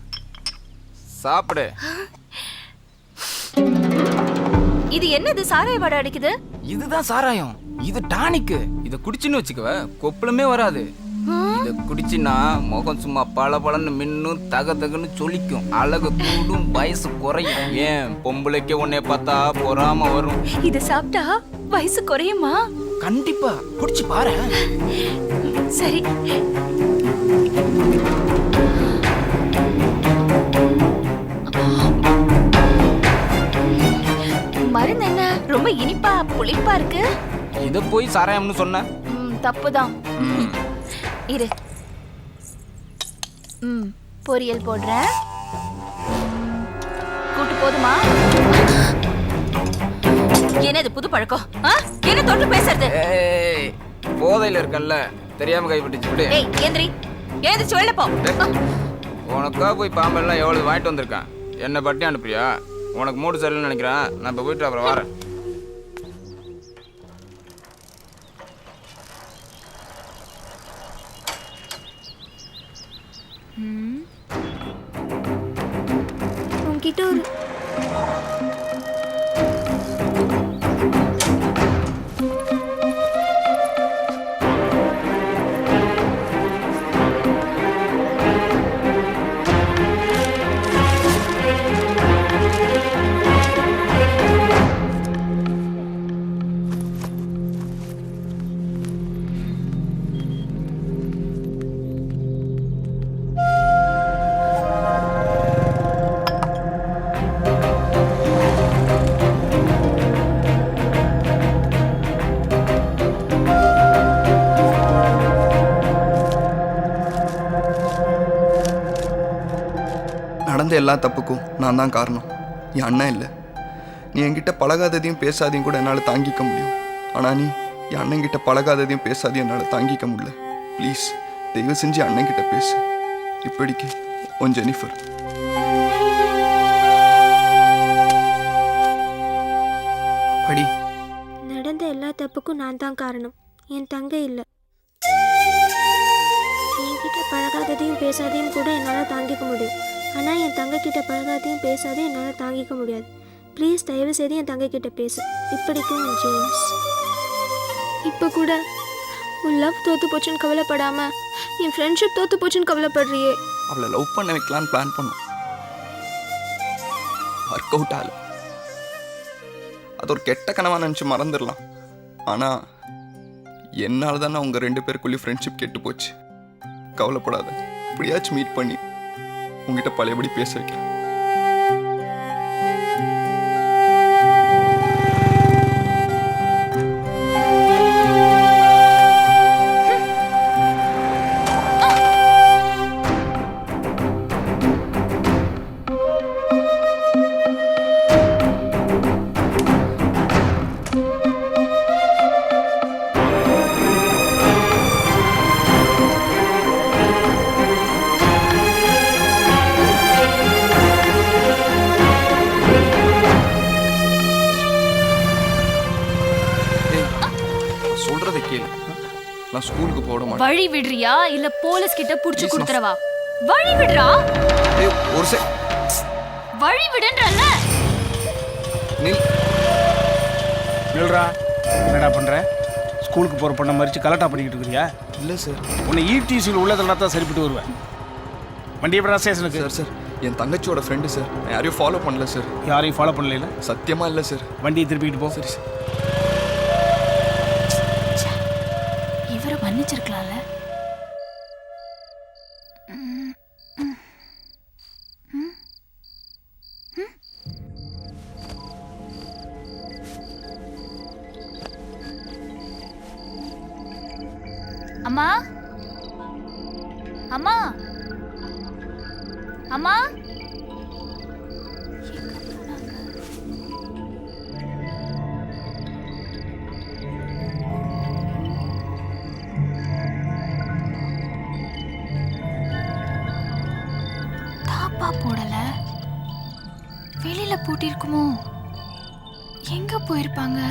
சாப்பிடு. இது என்னது சாராய வாடை அடிக்குது? இதுதான் சாராயம். இது டானிக். இத குடிச்சுன்னு வச்சுக்கவ கொப்பளமே வராது. இத குடிச்சினா முகம் சும்மா பளபளன்னு மின்னும், தக தகன்னு சொலிக்கும், அழகு கூடும், வயசு குறையும். ஏன் பொம்பளைக்கு உன்னை பார்த்தா பொறாம வரும். இத சாப்பிட்டா வயசு குறையுமா? கண்டிப்பா குடிச்சு பாரு. சரி. மருந்து என்ன ரொம்ப இனிப்பா புளிப்பா இருக்கு? இத போய் சாராயம்னு சொன்ன? தப்புதான். இரு. பொரியல் போடுறேன். கூட்டு போதுமா? என்ன இது புது பழக்கம்? என்ன தொட்டு பேசுறது? போதையில இருக்கல்ல, தெரியாம கைப்பட்டுச்சு விடு. ஏய் ஏந்திரி, ஏந்திரிச்சு வெளில போ. உனக்கா போய் பாம்பெல்லாம் எவ்வளவு வாங்கிட்டு வந்திருக்கேன். என்ன பட்டி அனுப்புறியா? உனக்கு மூடு சரியில்லைன்னு நினைக்கிறேன். நான் இப்ப போயிட்டு அப்புறம் வரேன். உன்கிட்ட ஒரு நடந்த எல்லா தப்புக்கும் நான் தான் காரணம். என் அண்ணன் இல்லை. நீ என்கிட்ட பழகாததையும் பேசாதையும் கூட என்னால் தாங்கிக்க முடியும். ஆனால் நீ என் அண்ணன்கிட்ட பழகாததையும் பேசாதையும் என்னால் தாங்கிக்க முடியல. ப்ளீஸ் தயவு செஞ்சு அண்ணன்கிட்ட பேசு. இப்படிக்கு உன் ஜெனிஃபர். படி. நடந்த எல்லா தப்புக்கும் நான் தான் காரணம். என் தங்கை இல்லை. என்கிட்ட பழகாததையும் பேசாதையும் கூட என்னால் தாங்கிக்க முடியும். ஆனால் என் தங்கை கிட்ட பழகாதையும் பேசாதையும் என்னால் தாங்கிக்க முடியாது. ப்ளீஸ் தயவு செய்து என் தங்கை கிட்ட பேசு. இப்படிக்கும் ஜேம்ஸ். இப்போ கூட உன் லவ் தோத்து போச்சுன்னு கவலைப்படாம என் ஃப்ரெண்ட்ஷிப் தோத்து போச்சுன்னு கவலைப்படுறியே. அவளை லவ் பண்ண வைக்கலான்னு பிளான் பண்ணோம். ஒர்க் அவுட் ஆகல. அது ஒரு கெட்ட கனவா நினச்சி மறந்துடலாம். ஆனால் என்னால் தானே அவங்க 2 பேருக்குள்ளேயும் ஃப்ரெண்ட்ஷிப் கெட்டு போச்சு. கவலைப்படாத, இப்படியாச்சும் மீட் பண்ணி உங்ககிட்ட பழையபடி பேச வைக்கிறேன். சொல்றதை கேளு. நான் ஸ்கூலுக்கு போட மாட்டேன். வழி விடுறியா இல்ல போலீஸ் கிட்ட புடிச்சு கொடுத்துறவா? வழி விடுறா. ஒரு வழி விடுன்றல்ல. நில்றா. என்னடா பண்ற? ஸ்கூலுக்கு போற பொண்ணை மறிச்சு கலட்டா பண்ணிக்கிட்டு இருக்கிறியா? இல்லை சார். உன்னை ஈடிசியில் உள்ளதெல்லாம் தான் சரிப்பட்டு வருவேன். வண்டி எப்படா ஸ்டேஷனுக்கு? சார் சார் என் தங்கச்சியோட ஃப்ரெண்டு சார். நான் யாரையும் ஃபாலோ பண்ணல சார். யாரையும் ஃபாலோ பண்ணல? சத்தியமா இல்லை சார். வண்டியை திருப்பிக்கிட்டு போ. சரி சார். இவரை மன்னிச்சிருக்கலாம்ல. அம்மா அம்மா அம்மா தாப்பா போடல. வெளியில பூட்டிருக்குமோ? எங்க போயிருப்பாங்க?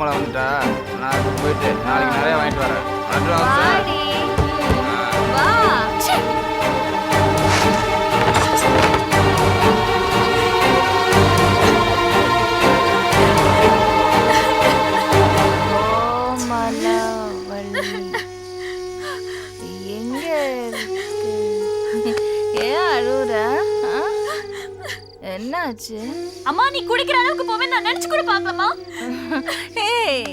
மாம்பழம் வந்துட்டா நான் இப்ப போயிட்டு நாளைக்கு நிறைய வாங்கிட்டு வரேன். அட்வான்ஸ். வா எங்க ஏன் அழுவுற? என்னாச்சு? அம்மா நீ குடிக்கிற அளவுக்கு போவே நான் நினைச்சு கூட பார்க்கலாமா? ஏய்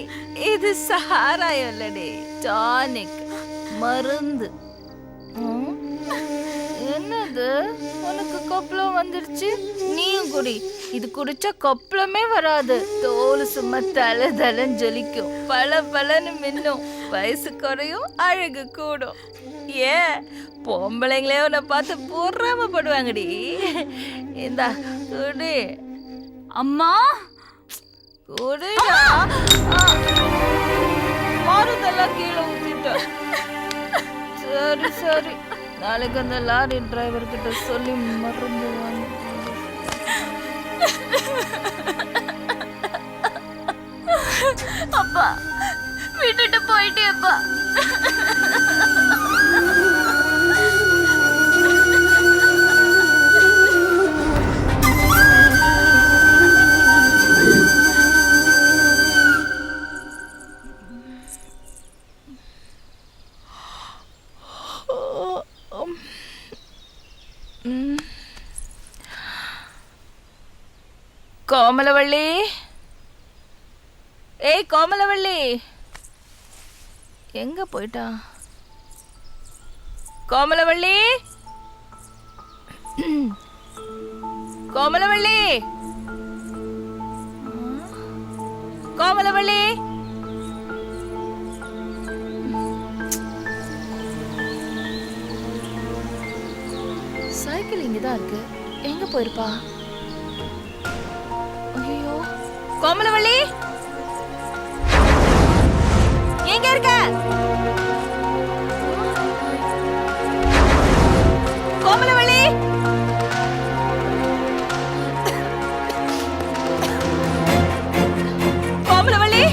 இது சாராயம் இல்லடி, டானிக் மருந்து. என்னது உனக்கு கொப்பளம் வந்துருச்சு? நீயும் குடி. இது குடிச்சா கொப்பளமே வராது. தோல் சும்மா தலை தலைன்னு ஜொலிக்கும், பல பலன்னு மின்னும், வயசு குறையும், அழகு கூடும். ஏன் பொம்பளைங்களே உன்னை பார்த்து பொறாமப்படுவாங்கடி. இந்தா குடி. அம்மா குடிடா. மருந்தெல்லாம் கீழே ஊத்திட்ட. சரி சரி, நாளைக்கு அந்த லாரி டிரைவர் கிட்ட சொல்லி மருந்து வாங்க. அப்பா விட்டுட்டு போயிட்டேப்பா. கோமலவள்ளி, ஏய் கோமலவள்ளி, எங்க போயிட்டா? கோமலவள்ளி, கோமலவள்ளி, கோமலவள்ளி. சைக்கிள் இங்கதான் இருக்கு, எங்க போயிருப்பா? ஐயோ, கோமலவள்ளி எங்க இருக்க? கோமலவள்ளி, கோமலவள்ளி.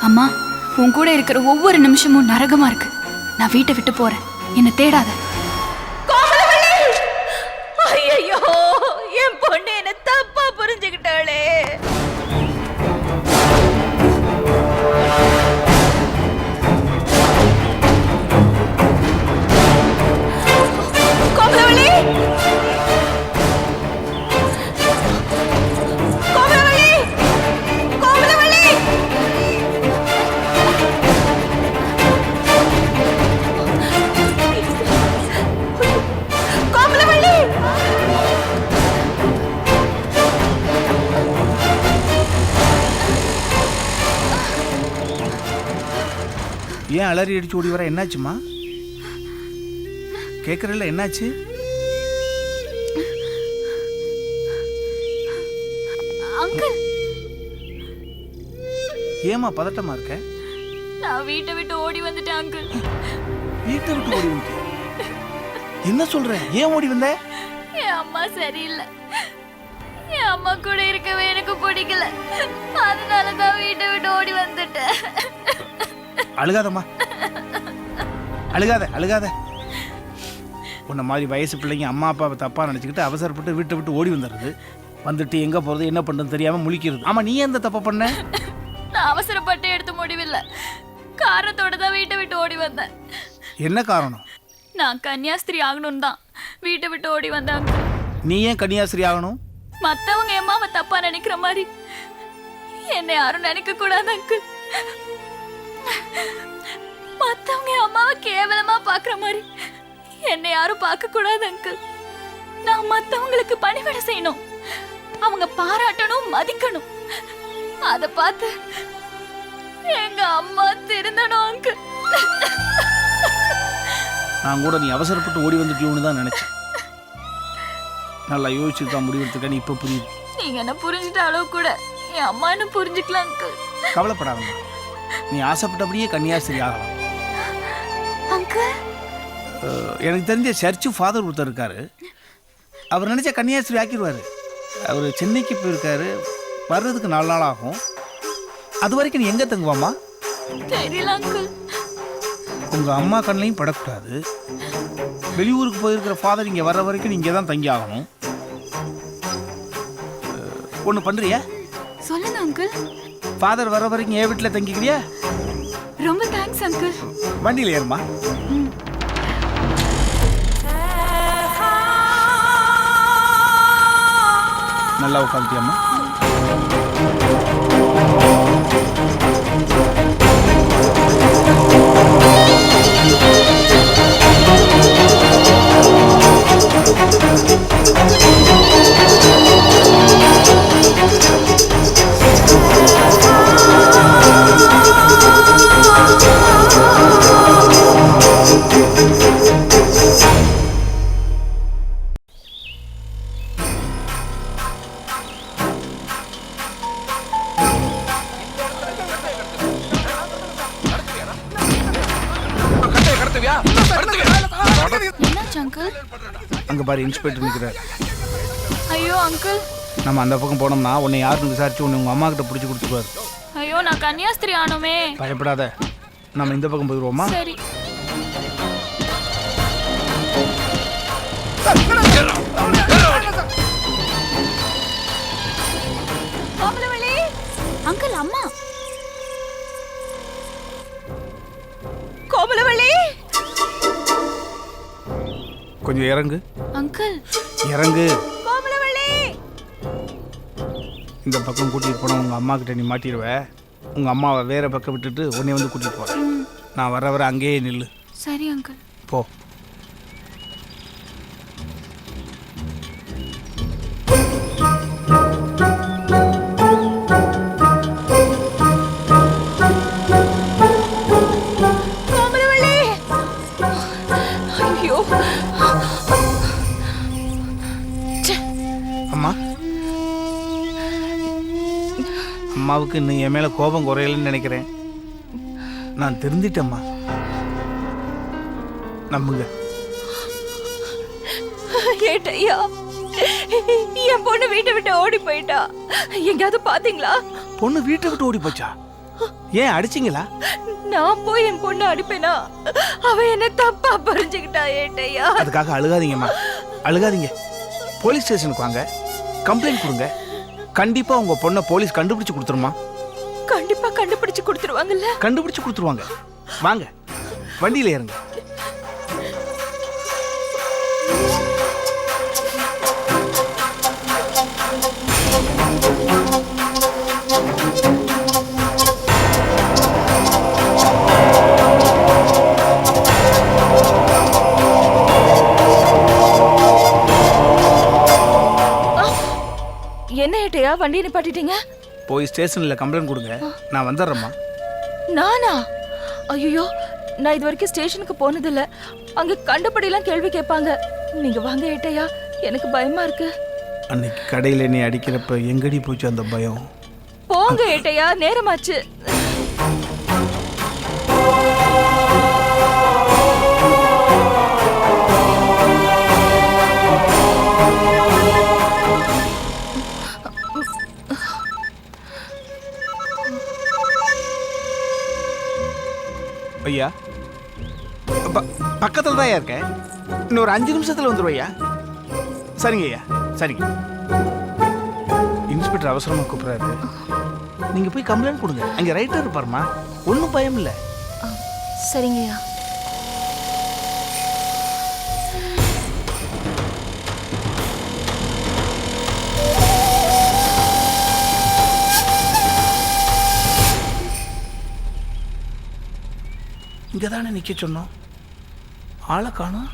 அம்மா உன் கூட இருக்கிற ஒவ்வொரு நிமிஷமும் நரகமா இருக்கு. நான் வீட்டை விட்டு போறேன், என்னை தேடாத. ஐயோ, என் பொண்ணு என்ன தப்பா புரிஞ்சுக்கிட்டாளே. கோமலவள்ளி, கோமலவள்ளி, கோமலவள்ளி. கோமலவள்ளி, ஏன் அலறி அடிச்சு ஓடி வர? என்னாச்சுமா? கேட்கறல என்னாச்சு? அங்கிள், ஏமா பதட்டமா இருக்க? நான் வீட்டை விட்டு ஓடி வந்துட்டேன் அங்கிள். வீட்டை விட்டு ஓடி வந்து என்ன சொல்ற? ஏன் ஓடி வந்த? என் அம்மா சரியில்லை. என் அம்மா கூட இருக்கவே எனக்கு பிடிக்கல. அதனாலதான் வீட்டை விட்டு ஓடி வந்துட்டேன். அழுகாதம்மா, அழுகாத அழுகாத. உன்ன மாதிரி வயசு பிள்ளைங்க அம்மா அப்பாவை தப்பா நினைச்சுக்கிட்டு அவசரப்பட்டு வீட்டை விட்டு ஓடி வந்துடுறது. வந்துட்டு எங்க போறது என்ன பண்றது தெரியாம முழிக்கிறது. ஆமா, நீ எந்த தப்ப பண்ண? நான் அவசரப்பட்டு எடுத்த முடிவில்லை, காரணத்தோட தான் வீட்டை விட்டு ஓடி வந்தேன். என்ன காரணம்? நான் கன்னியாஸ்திரி ஆகணும் தான் வீட்டை விட்டு ஓடி வந்தாங்க. நீ ஏன் கன்னியாஸ்திரி ஆகணும்? மத்தவங்க என் அம்மாவை தப்பா நினைக்கிற மாதிரி என்னை யாரும் நினைக்க கூடாது அங்கிள். மத்தவங்க என் அம்மாவை கேவலமா பாக்குற மாதிரி என்னை யாரும் பார்க்க கூடாது அங்கிள். நான் மத்தவங்களுக்கு பணிவிட செய்யணும், அவங்க பாராட்டணும், மதிக்கணும். அத பார்த்து எங்க அம்மா திருந்தணும் அங்கிள். நான் கூட நீ அவசரப்பட்டு ஓடி வந்துட்டியோன்னு தான் நினைச்சேன். நல்லா யோசிச்சு தான் முடிவெடுத்துக்க. நீ இப்ப புரியுது. நீங்க என்ன புரிஞ்சுட்ட அளவு கூட என் அம்மா என்ன புரிஞ்சுக்கலாம் அங்கிள். கவலைப்படாதம்மா, நீ ஆசைப்பட்டபடியே கன்னியாஸ்திரி ஆகலாம். அங்கிள், எனக்கு தெரிஞ்ச சர்ச்சு ஃபாதர் ஒருத்தர் இருக்காரு. அவர் நினச்சா கன்னியாஸ்திரி ஆக்கிடுவார். அவர் சென்னைக்கு போயிருக்காரு, வர்றதுக்கு 4 நாள் ஆகும். அது வரைக்கும் நீ எங்கே தங்குவாம்மா? தெரியல அங்கிள். உங்கள் அம்மா கண்ணையும் படக்கூடாது. வெளியூருக்கு போயிருக்கிற ஃபாதர் இங்கே வர்ற வரைக்கும் நீ இங்கே தான் தங்கி ஆகணும். ஒன்று பண்ணுறியா? சொல்லுங்க அங்கிள். ஃபாதர் வர்ற வரைக்கும் என் வீட்டில் தங்கிக்கிறியா? ரொம்ப தேங்க்ஸ் அங்கிள். வண்டியில் ஏறுமா. நல்லா உட்காந்துட்டியம்மா. என்னாச்சு அங்கிள்? அங்கே பாரு, இன்ஸ்பெக்டர் நிற்கிறார். ஐயோ அங்கிள். நம்ம அந்த பக்கம் போனோம்னா உன்னை யாருன்னு விசாரிச்சு உன்னை உங்கள் அம்மா கிட்ட பிடிச்சி கொடுத்துருவாரு. ஐயோ நான் கன்னியாஸ்திரி ஆனோமே. பயப்படாத, நம்ம இந்த பக்கம் போயிடுவோமா? சரி. கோமலவள்ளி அங்கிள், அம்மா. கோமலவள்ளி கொஞ்சம் இறங்கு. அங்கிள் இறங்கு. கோமலவள்ளி. இந்த பக்கம் கூட்டிகிட்டு போனால் உங்கள் அம்மா கிட்ட நீ மாட்டிடுவ. உங்கள் அம்மாவை வேற பக்கம் விட்டுட்டு உன்னை வந்து கூட்டிகிட்டு போகிறேன். நான் வர வர அங்கேயே நில்லு. சரி அங்கிள். போ. கோமலவள்ளி. ஐயோ அம்மா, அம்மாவுக்கு இன்னும் என் மேலே கோபம் குறையலன்னு நினைக்கிறேன். நான் தெரிஞ்சிட்டேம்மா, நம்புங்க. ஏட்டையா, என் பொண்ணு வீட்டை விட்டு ஓடி போயிட்டா. எங்கேயாவது பாத்தீங்களா? பொண்ணு வீட்டை விட்டு ஓடி போச்சா? ஏன் அடிச்சிங்களா? நான் போய் என் பொண்ணு அடிப்பேனா? அவ என்ன தப்பா புரிஞ்சுக்கிட்டா ஏட்டையா. அதுக்காக அழுகாதீங்கம்மா, அழுகாதீங்க. போலீஸ் ஸ்டேஷனுக்கு வாங்க, கம்ப்ளைண்ட் கொடுங்க. கண்டிப்பா உங்க பொண்ணை போலீஸ் கண்டுபிடிச்சு கொடுத்துருமா? கண்டிப்பா கண்டுபிடிச்சு கொடுத்துருவாங்கல்ல? கண்டுபிடிச்சு கொடுத்துருவாங்க. வாங்க, வண்டியில ஏறுங்க. என்ன ஏட்டையா வண்டியை நிப்பாட்டிட்டீங்க? போய் ஸ்டேஷன்ல கம்ப்ளைண்ட் கொடுங்க, நான் வந்துடுறேம்மா. நானா? ஐயோ, நான் இது வரைக்கும் ஸ்டேஷனுக்கு போனதில்ல. அங்க கண்டபடியெல்லாம் கேள்வி கேட்பாங்க. நீங்க வாங்க ஏட்டையா, எனக்கு பயமா இருக்கு. அன்னைக்கு கடையில் நீ அடிக்கிறப்ப எங்கடி போச்சு அந்த பயம்? போங்க ஏட்டையா, நேரமாச்சு. ஐயா, பக்கத்தில் தான் இருக்கேன். இன்னொரு 5 நிமிஷத்தில் வந்துடுவையா? சரிங்க ஐயா, சரிங்க. இன்ஸ்பெக்டர் அவசரமாக கூப்பிட்றாரு. நீங்கள் போய் கம்ப்ளைண்ட் கொடுங்க. அங்கே ரைட்டர் இருப்பாருமா, ஒன்றும் பயம் இல்லை. சரிங்கய்யா. இங்கே தானே நிற்க சொன்னோம், ஆளை காணோம்.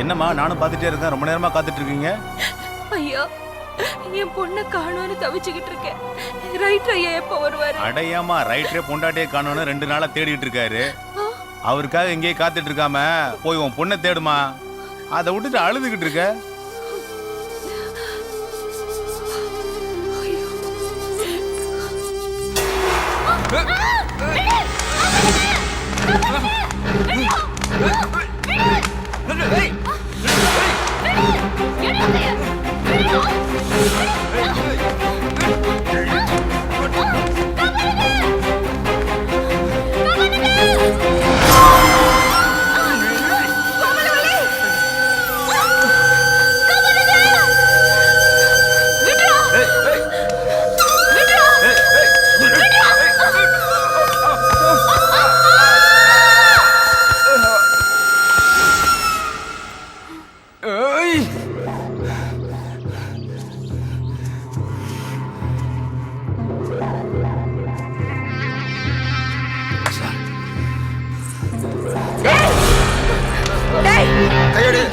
என்னம்மா நானும் பார்த்துட்டே இருக்கேன், ரொம்ப நேரமா காத்துட்டு இருக்கீங்க. ஐயா என் பொண்ணை காணோன்னு தவிச்சுக்கிட்டு இருக்கேன். ரைட்டர் ஐயா எப்போ வருவாரு? அடையாமா ரைட்டரே பொண்டாட்டியே காணோன்னு 2 நாளா தேடிட்டு இருக்காரு. அவருக்காக எங்கேயே காத்துட்டு இருக்காம போய் உன் பொண்ணை தேடுமா. அதை விட்டுட்டு அழுதுகிட்டு இருக்க.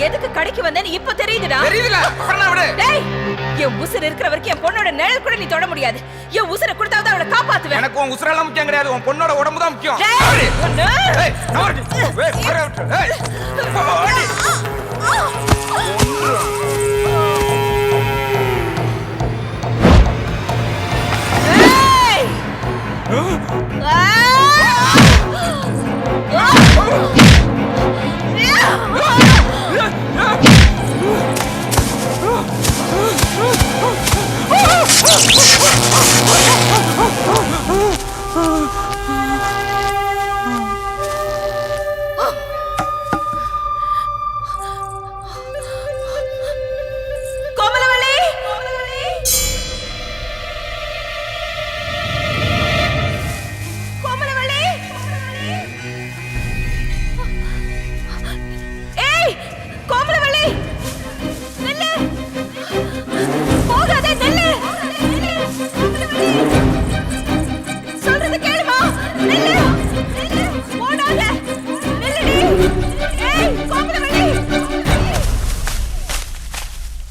எதுக்கு கடைக்கு வந்தேன்னு இப்ப தெரியுதுடா. டேய், என் உசுர் இருக்கிற வரைக்கும் என் பொண்ணோட நிழல் கூட நீ தொட முடியாது. என் உசுரை கொடுத்தாவது அவளை காப்பாத்துவேன். எனக்கு உன் உசுரெல்லாம் முக்கியம் கிடையாது, உன் பொண்ணோட உடம்பு தான் முக்கியம்.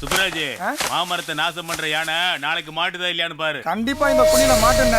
சுப்ராஜ், மாமரத்தை நாசம் பண்ற யானை நாளைக்கு மாட்டுதா இல்லையான்னு பாரு. கண்டிப்பா இந்த குழியில மாட்டுன.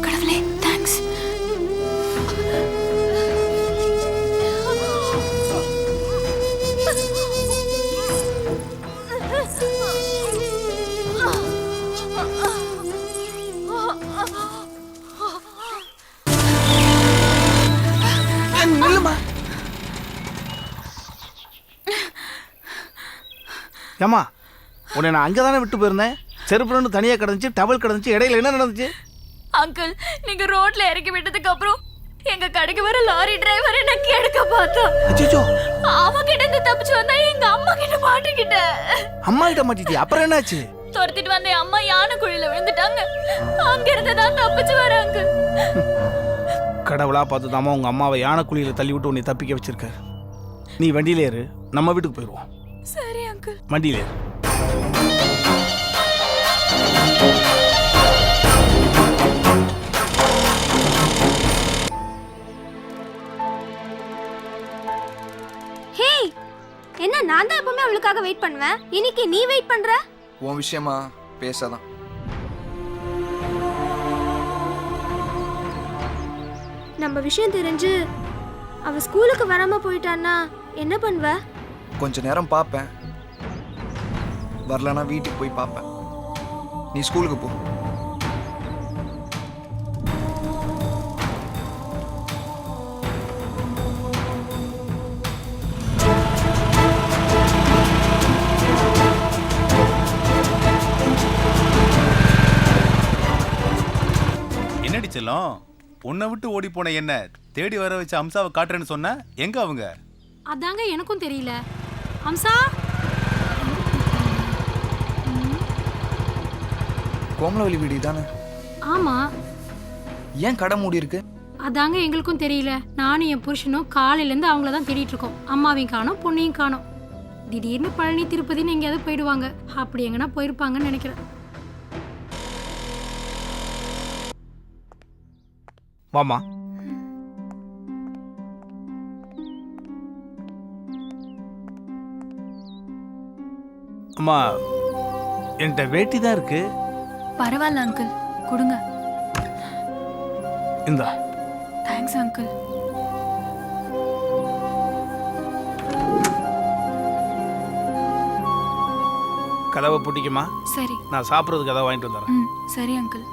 கடவுளே, தேங்க்ஸ். ஏம்மா, உன்னை நான் அங்கே தானே விட்டு போயிருந்தேன். செருப்புன்னு தனியாக கிடந்துச்சு, டவல் கிடந்துச்சு, இடையில என்ன நடந்துச்சு? அங்கிள், நீங்க ரோட்ல இறக்கி விட்டதுக்கு அப்புறம் எங்க கடைக்கு வர லாரி டிரைவர் என்ன கேட்க பார்த்தா. அச்சோ, அவன் கிட்ட இருந்து தப்பிச்சு வந்தா எங்க அம்மா கிட்ட மாட்டிக்கிட்டேன். அம்மா கிட்ட மாட்டிட்டியா? அப்புறம் என்னாச்சு? துரத்திட்டு வந்த அம்மா யானை குழியில விழுந்துட்டாங்க. அங்க இருந்து தான் தப்பிச்சு வராங்க. கடவுளா பார்த்து தாமா உங்க அம்மாவை யானை குழியில தள்ளி விட்டு உன்னை தப்பிக்க வச்சிருக்காரு. நீ வண்டியில ஏறு, நம்ம வீட்டுக்கு போயிடுவோம். சரி அங்கிள். வண்டியில ஏறு. ஹே, என்ன நான் தான் எப்பவுமே அவளுக்காக வெயிட் பண்ணுவேன், இன்னைக்கு நீ வெயிட் பண்ற? உன் விஷயமா பேசதான். நம்ம விஷயம் தெரிஞ்சு அவ ஸ்கூலுக்கு வராம போயிட்டான்னா என்ன பண்ணுவ? கொஞ்ச நேரம் பார்ப்பேன், வரலனா வீட்டுக்கு போய் பார்ப்பேன். நீ ஸ்கூலுக்கு போ. என்னடி செல்லம், உன்னை விட்டு ஓடி போன என்ன தேடி வர வச்சு அம்சாவை காட்டுறேன்னு சொன்ன, எங்க அவங்க? அதாங்க எனக்கும் தெரியல. அம்சா, கோமலவல்லி வீடு தானே? ஆமா. ஏன் கடை மூடி இருக்கு? அதாங்க எங்களுக்கும் தெரியல. நானும் என் புருஷனும் காலையிலேருந்து அவங்கள தான் தேடிட்டு இருக்கோம். அம்மாவையும் காணோம், பொண்ணையும் காணோம். திடீர்னு பழனி திருப்பதின்னு எங்கேயாவது போயிடுவாங்க. அப்படி எங்கன்னா போயிருப்பாங்கன்னு நினைக்கிறேன். வாமா. அம்மா, என்கிட்ட வேட்டி தான் இருக்கு. பரவாயில்ல அங்கிள், கொடுங்க. இந்தா. Thanks uncle. கதவை பூட்டிக்குமா? சரி. நான் சாப்பிட்றதுக்கு கதவை வாங்கிட்டு வந்துடுறேன். சரி அங்கிள்.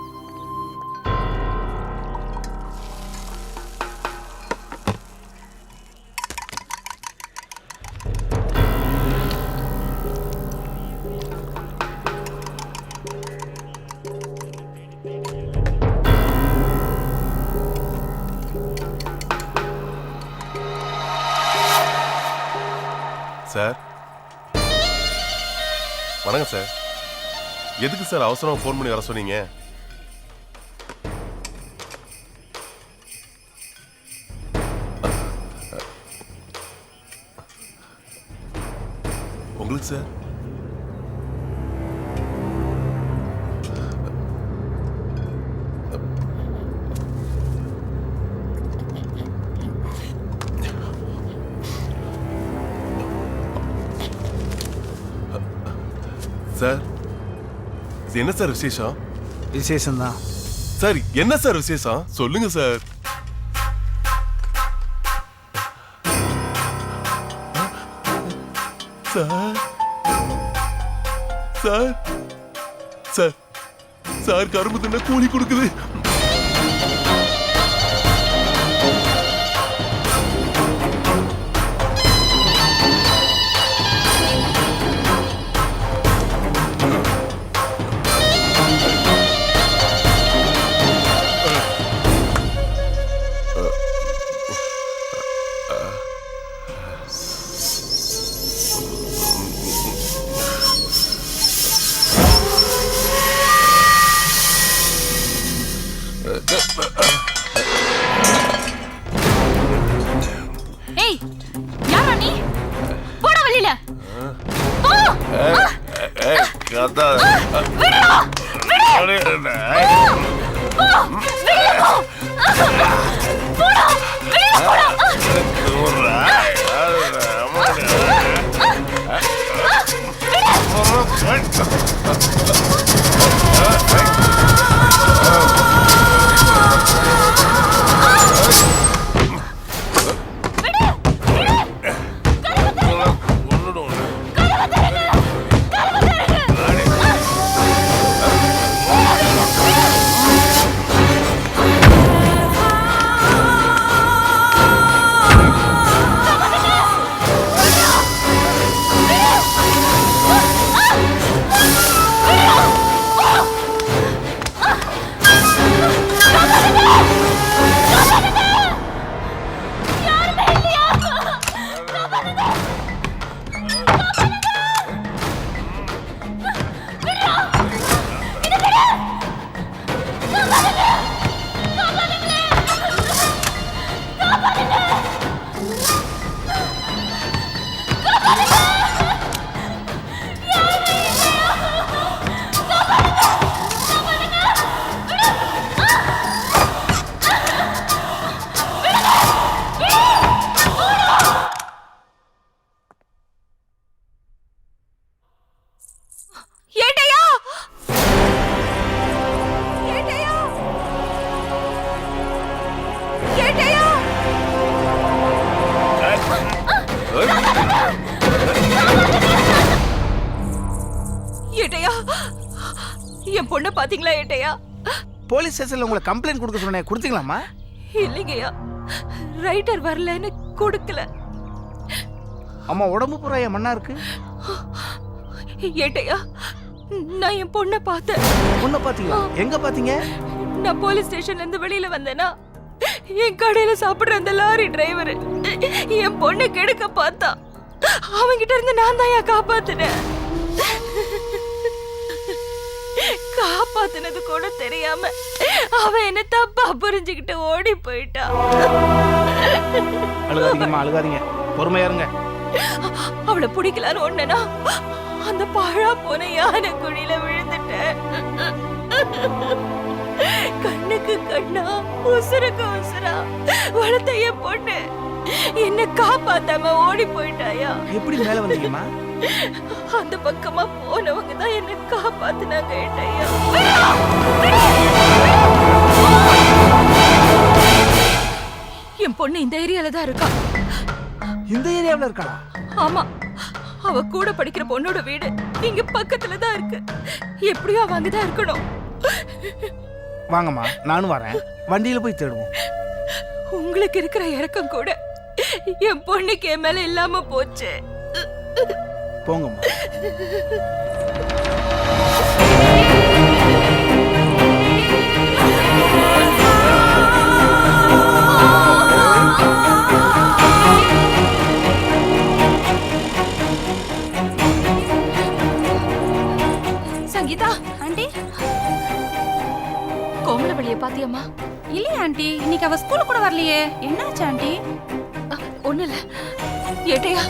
சார், வணக்கம் சார். எதுக்கு சார் அவசரமா ஃபோன் பண்ணி வர சொன்னீங்க? உங்களுக்கு சார்? சார், இது என்ன சார் விசேஷம்? விசேஷம்தான் சார். என்ன சார் விசேஷம் சொல்லுங்க sir. Sir sir sir sir கரும்பு தின்ன கூலி கொடுக்குது. ஏய், யாரா நீ? போடா வெளியில. போ. கதா. விடுடா. விடு. போ. வெளியில போ. போடா. வெளியில போடா. என் பொண்ணை பாத்தீங்களா ஏட்டையா? போலீஸ் ஸ்டேஷன்ல உங்களை கம்ப்ளைண்ட் கொடுக்க சொன்னேன், கொடுத்தீங்களாம்மா? இல்லைங்கய்யா, ரைட்டர் வரலன்னு கொடுக்கல. அம்மா உடம்பு பூரா என் மண்ணா இருக்கு. ஏட்டையா, நான் என் பொண்ணை பார்த்தேன். பொண்ணை பாத்தீங்களா? எங்க பாத்தீங்க? நான் போலீஸ் ஸ்டேஷன்ல இருந்து வெளியில வந்தேனா, என் கடையில சாப்பிடுற அந்த லாரி டிரைவர் என் பொண்ணை கெடுக்க பார்த்தா. அவங்கிட்ட இருந்து நான் தான் காப்பாத்தினேன். காப்பாத்தினது கூட தெரியாம அவன் என்ன தப்பா புரிஞ்சுக்கிட்டு ஓடி போயிட்டான். அழுகாதீங்கம்மா, அழுகாதீங்க, பொறுமையா இருங்க. அவளை பிடிக்கலான்னு ஒண்ணுனா அந்த பாழா போன யானை குழியில விழுந்துட்டேன். கண்ணுக்கு கண்ணா உசுருக்கு உசுரா வளர்த்த என் பொண்ணு என்ன காப்பாத்தாம ஓடி போயிட்டாயா. எப்படி மேல வந்தீங்கம்மா? அந்த பக்கமா போனவங்க தான் என்ன காப்பாத்தினாங்க ஏட்டையா. என் பொண்ணு இந்த ஏரியால தான் இருக்கா. இந்த ஏரியாவுல இருக்கா? ஆமா, அவ கூட படிக்கிற பொண்ணோட வீடு இங்க பக்கத்துல தான் இருக்கு. எப்படியோ அவ அங்கதான் இருக்கணும். வாங்கம்மா, நானும் வரேன், வண்டியில போய் தேடுவோம். உங்களுக்கு இருக்கிற இறக்கம் கூட என் பொண்ணுக்கு என் மேல இல்லாம போச்சு. போங்கம்மா. சங்கீதா ஆண்டி. கோமலவள்ளிய பாத்தியம்மா? இல்லையா ஆண்டி, இன்னைக்கு அவ ஸ்கூல் கூட வரலையே. என்னாச்சு ஆண்டி? ஒண்ணு இல்ல ஏட்டையா,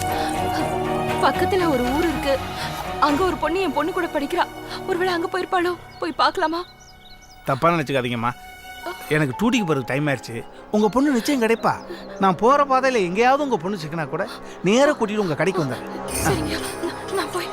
பக்கத்துல ஒரு ஊர் இருக்கு, அங்க ஒரு பொண்ணு என் பொண்ணு கூட படிக்கிறா. ஒருவேளை அங்க போயிருப்பாளோ, போய் பார்க்கலாமா? தப்பா நினைச்சுக்காதீங்கம்மா, எனக்கு டூட்டிக்கு போறதுக்கு டைம் ஆயிடுச்சு. உங்க பொண்ணு நிச்சயம் கிடைப்பா. நான் போற பாதையில எங்கேயாவது உங்க பொண்ணு சிக்கனா கூட நேரா கூட்டிட்டு உங்க கடைக்கு வந்துடுறேன். சரிங்க, நான் போய்.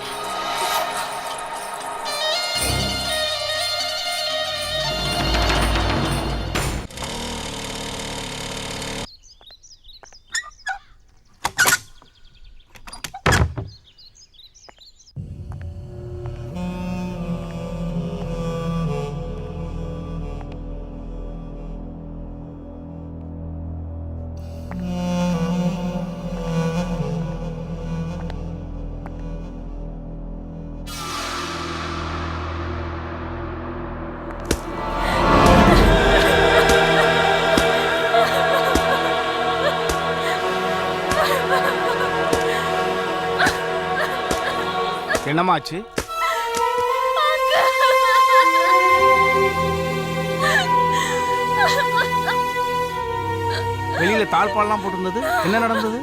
என்னமாச்சு? வெளியில தாழ்பால்லாம் போட்டிருந்தது, என்ன நடந்தது?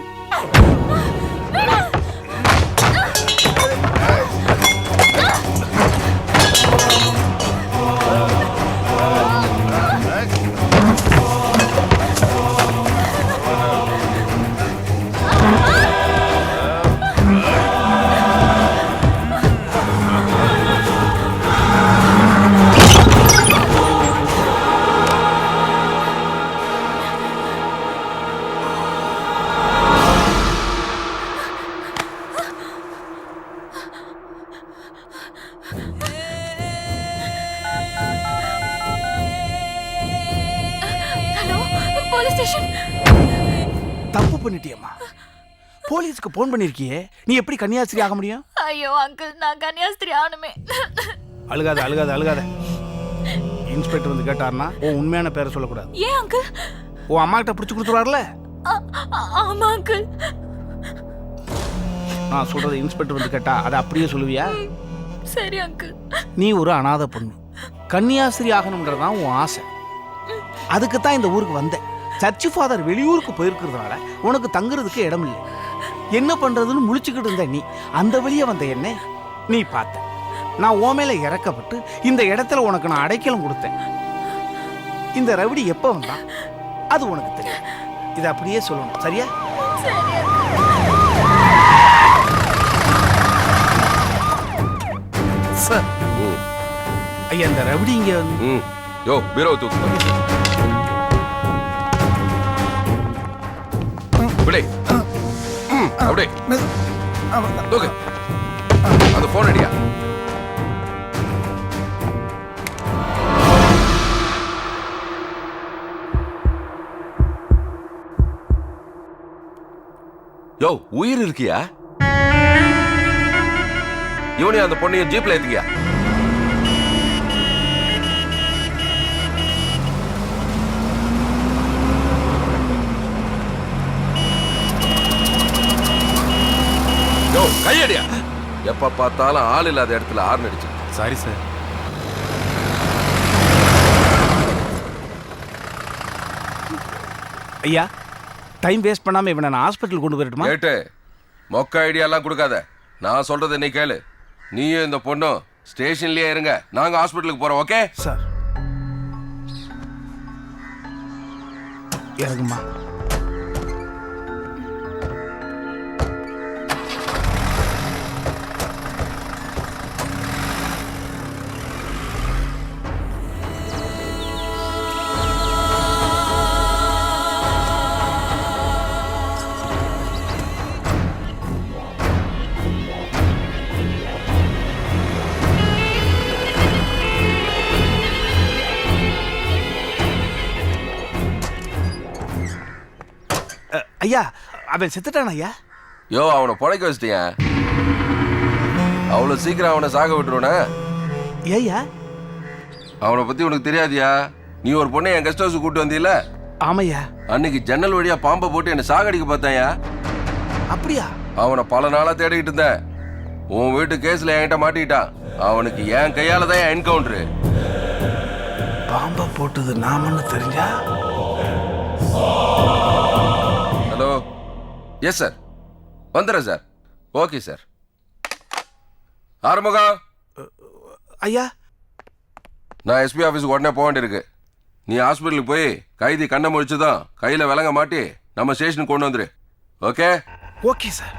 தப்பு பண்ணிட்டியம்மா. போலீஸ்க்கு போன் பண்ணிருக்கியே, நீ எப்படி கன்னியாஸ்திரி ஆக முடியும்? ஐயோ அங்கிள், நான் கன்னியாஸ்திரி ஆகணுமே. அழுகாத அழுகாத அழுகாத. இன்ஸ்பெக்டர் வந்து கேட்டார்னா உன் உண்மையான பேரை சொல்லக்கூடாது. ஏன் அங்கிள்? உன் அம்மா கிட்ட பிடிச்சு கொடுத்துருவார்ல. ஆமா அங்கிள். நான் சொல்றது இன்ஸ்பெக்டர் வந்து கேட்டா அதை அப்படியே சொல்லுவியா? சரி அங்கிள். நீ ஒரு அனாதை பொண்ணு, கன்னியாஸ்திரி ஆகணும்ன்றதான் உன் ஆசை. அதுக்கு தான் இந்த ஊருக்கு வந்தேன். சர்ச்சு ஃபாதர் வெளியூருக்கு போயிருக்கிறதுனால உனக்கு தங்குறதுக்கு இடம் இல்லை. என்ன பண்றதுன்னு முழிச்சுக்கிட்டு இருந்த நீ அந்த வெளியே வந்த என்ன நீ பார்த்த. நான் உன் மேல இறக்கப்பட்டு இந்த இடத்துல உனக்கு நான் அடைக்கலம் கொடுத்தேன். இந்த ரவுடி எப்ப வந்தான் அது உனக்கு தெரியும். இதை அப்படியே சொல்லணும், சரியா? சார், ஐயா இந்த ரவுடி இங்க வந்து யோ பீரோ தூக்கு. விடே அப்படியே தூக்கு. அந்த போன் அடியா. யோ உயிர் இருக்கியா? இவனையும் அந்த பொண்ணையும் ஜீப்ல ஏத்துக்கியா? யோ கையடியா! எப்ப பார்த்தாலும் ஆள் இல்லாத இடத்துல ஆர்ன் அடிச்சு. Sorry sir. ஐயா டைம் வேஸ்ட் பண்ணாம இவனை நான் ஹாஸ்பிட்டல் கொண்டு போயிட்டுமா? கேட்டு மொக்க ஐடியா எல்லாம் கொடுக்காத. நான் சொல்றதை நீ கேளு. நீயும் இந்த பொண்ணும் ஸ்டேஷன்லயே இருங்க, நாங்க ஹாஸ்பிட்டலுக்கு போறோம். Okay sir? இறங்குமா. ஐயா அவன் செத்துட்டான் ஐயா. யோ அவனை புழைக்க வச்சிட்டியா? அவ்வளவு சீக்கிரம் அவனை சாக விட்டுருவன? ஏய்யா அவனை பத்தி உனக்கு தெரியாதியா? நீ ஒரு பொண்ணை என் கெஸ்ட் ஹவுஸ் கூட்டு வந்தீல? ஆமையா. அன்னைக்கு ஜன்னல் வழியா பாம்பை போட்டு என்ன சாகடிக்க பார்த்தாயா? அப்படியா? அவனை பல நாளா தேடிக்கிட்டு இருந்தேன். உன் வீட்டு கேஸ்ல என்கிட்ட மாட்டிக்கிட்டான். அவனுக்கு என் கையால தான் என்கவுண்டரு. பாம்பை போட்டது நாமன்னு தெரிஞ்சா? ஹலோ. எஸ் சார், வந்துடுறேன் சார். Okay sir. ஆறுமுகம். ஐயா நான் எஸ்பி ஆஃபீஸுக்கு உடனே போக வேண்டியிருக்கு. நீ ஹாஸ்பிட்டலுக்கு போய் கைதி கண்ணை முடிச்சுதான் கையில் விலங்க மாட்டி நம்ம ஸ்டேஷனுக்கு கொண்டு வந்துரு. ஓகே? Okay sir.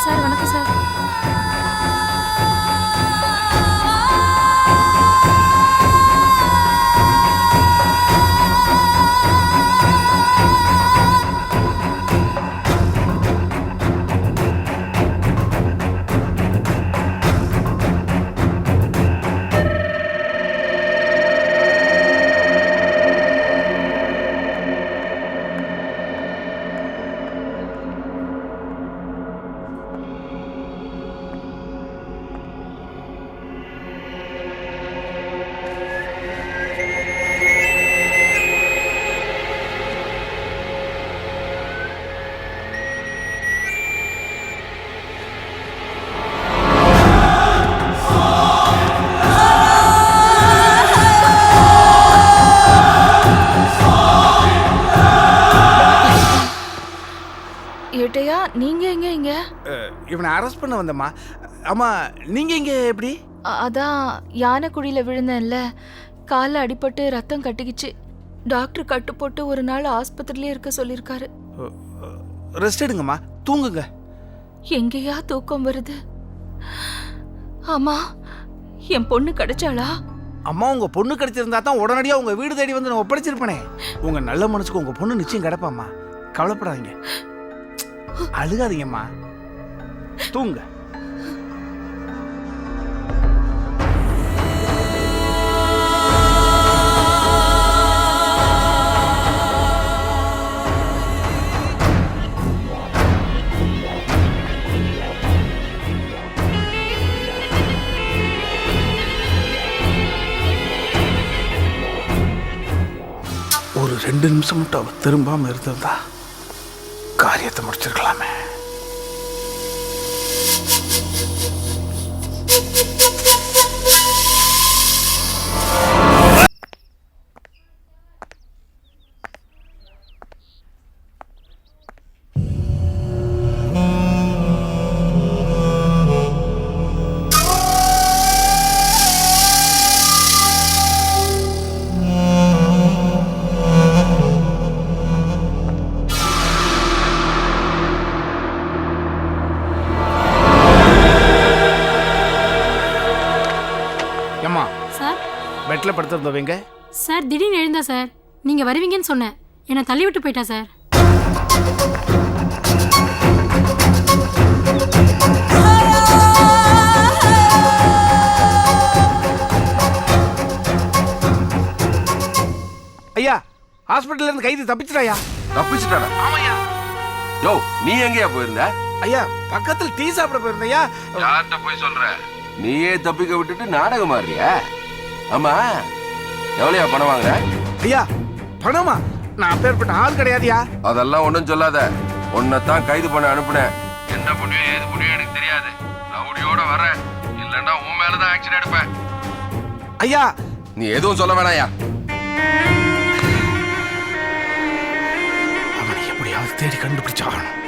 சார் வணக்கம் சார். ஏட்டையா நீங்க எங்க இங்க? இவனை அரெஸ்ட் பண்ண வந்தம்மா. அம்மா நீங்க இங்க எப்படி? அதான் யானைக்குடியில விழுந்தேன்ல, காலில் அடிபட்டு ரத்தம் கட்டிக்கிச்சு. டாக்டர் கட்டு போட்டு ஒரு நாள் ஆஸ்பத்திரியிலே இருக்க சொல்லியிருக்காரு. ரெஸ்ட் எடுங்கம்மா, தூங்குங்க. எங்கேயா தூக்கம் வருது? ஆமா, என் பொண்ணு கிடைச்சாளா? அம்மா உங்க பொண்ணு கிடைச்சிருந்தா தான் உடனடியா உங்க வீடு தேடி வந்து நான் ஒப்படைச்சிருப்பேனே. உங்க நல்ல மனசுக்கு உங்க பொண்ணு நிச்சயம் கிடைப்பாம்மா, கவலைப்படாதீங்க. அழுகாதீங்கம்மா, தூங்க. ஒரு 2 நிமிஷம் மட்டும் அவ திரும்பாம இருந்திருந்தா காரியத்தை முடிச்சிருக்கலாமே. ஏம்மா சார் பெட்டில் படுத்திருந்தவங்க? சார் திடீர்னு எழுந்தா சார். நீங்கள் வருவீங்கன்னு சொன்னேன், என்னை தள்ளி விட்டு போயிட்டா சார். ஐயா ஹாஸ்பிட்டல்ல இருந்து கைது தப்பிச்சிட்டாயா? தப்பிச்சுட்டானா? யோ நீ எங்கயா போயிருந்த? ஐயா பக்கத்துல டீ சாப்பிட போயிருந்தையா. யார்கிட்ட போய் சொல்ற? நீயே தப்பிக்க விட்டுட்டு நாடகம் ஆடுறியா? ஆமா எவ்வளவுயா பணம் வாங்குற? ஐயா பணமா? நான் அப்பேற்பட்ட ஆள் கிடையாதுயா. அதெல்லாம் ஒண்ணும் சொல்லாத. உன்னைத்தான் கைது பண்ண அனுப்புனேன். என்ன புண்ணியம் ஏது புண்ணியம் எனக்கு தெரியாது. ரவுடியோட வர இல்லன்னா உன் மேலதான் ஆக்ஷன் எடுப்பேன். ஐயா நீ எதுவும் சொல்ல வேணாயா. அவனை எப்படியாவது தேடி கண்டுபிடிச்சாகணும்.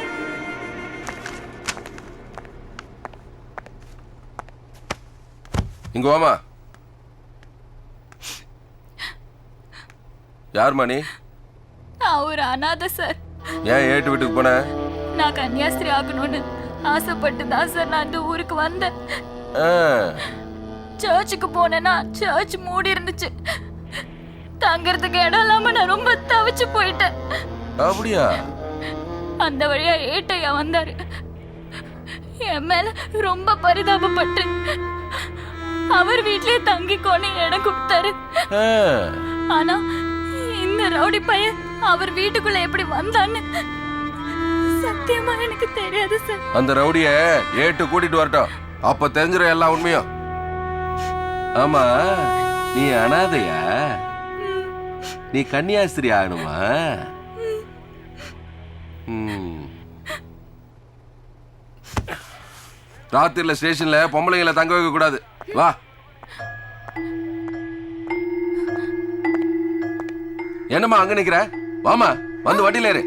இங்க வாமா. யார் மணி? நான் ஒரு அனாதை சார். ஏன் ஏட்டு வீட்டுக்கு போன? நான் கன்னியாஸ்திரி ஆகணும்னு ஆசைப்பட்டு தான் சார் நான் இந்த ஊருக்கு வந்தேன். சர்ச்சுக்கு போனேன்னா சர்ச் மூடி இருந்துச்சு. தங்கறதுக்கு இடம் இல்லாம நான் ரொம்ப தவிச்சு போயிட்டேன். அப்படியா? அந்த வழியா ஏட்டையா வந்தாரு. என் மேல ரொம்ப பரிதாபப்பட்டு அவர் வீட்லயே தங்கிக்கோன்னு இடம் கொடுத்தாரு. ஆனா இந்த ரவுடி பையன் அவர் வீட்டுக்குள்ள எப்படி வந்தான்னு சத்தியமா எனக்கு தெரியாது சார். அந்த ரவுடிய ஏட்டு கூட்டிட்டு வரட்டும். அப்ப தெரிஞ்சிடும் எல்லா உண்மையும். ஆமா நீ அனாதையா? நீ கன்னியாஸ்திரி ஆகணுமா? ராத்திரில ஸ்டேஷன்ல பொம்பளைங்களை தங்க வைக்க கூடாது. வா. என்னம்மா அங்க நிக்கிற? வாமா வந்து வண்டியில ஏறு.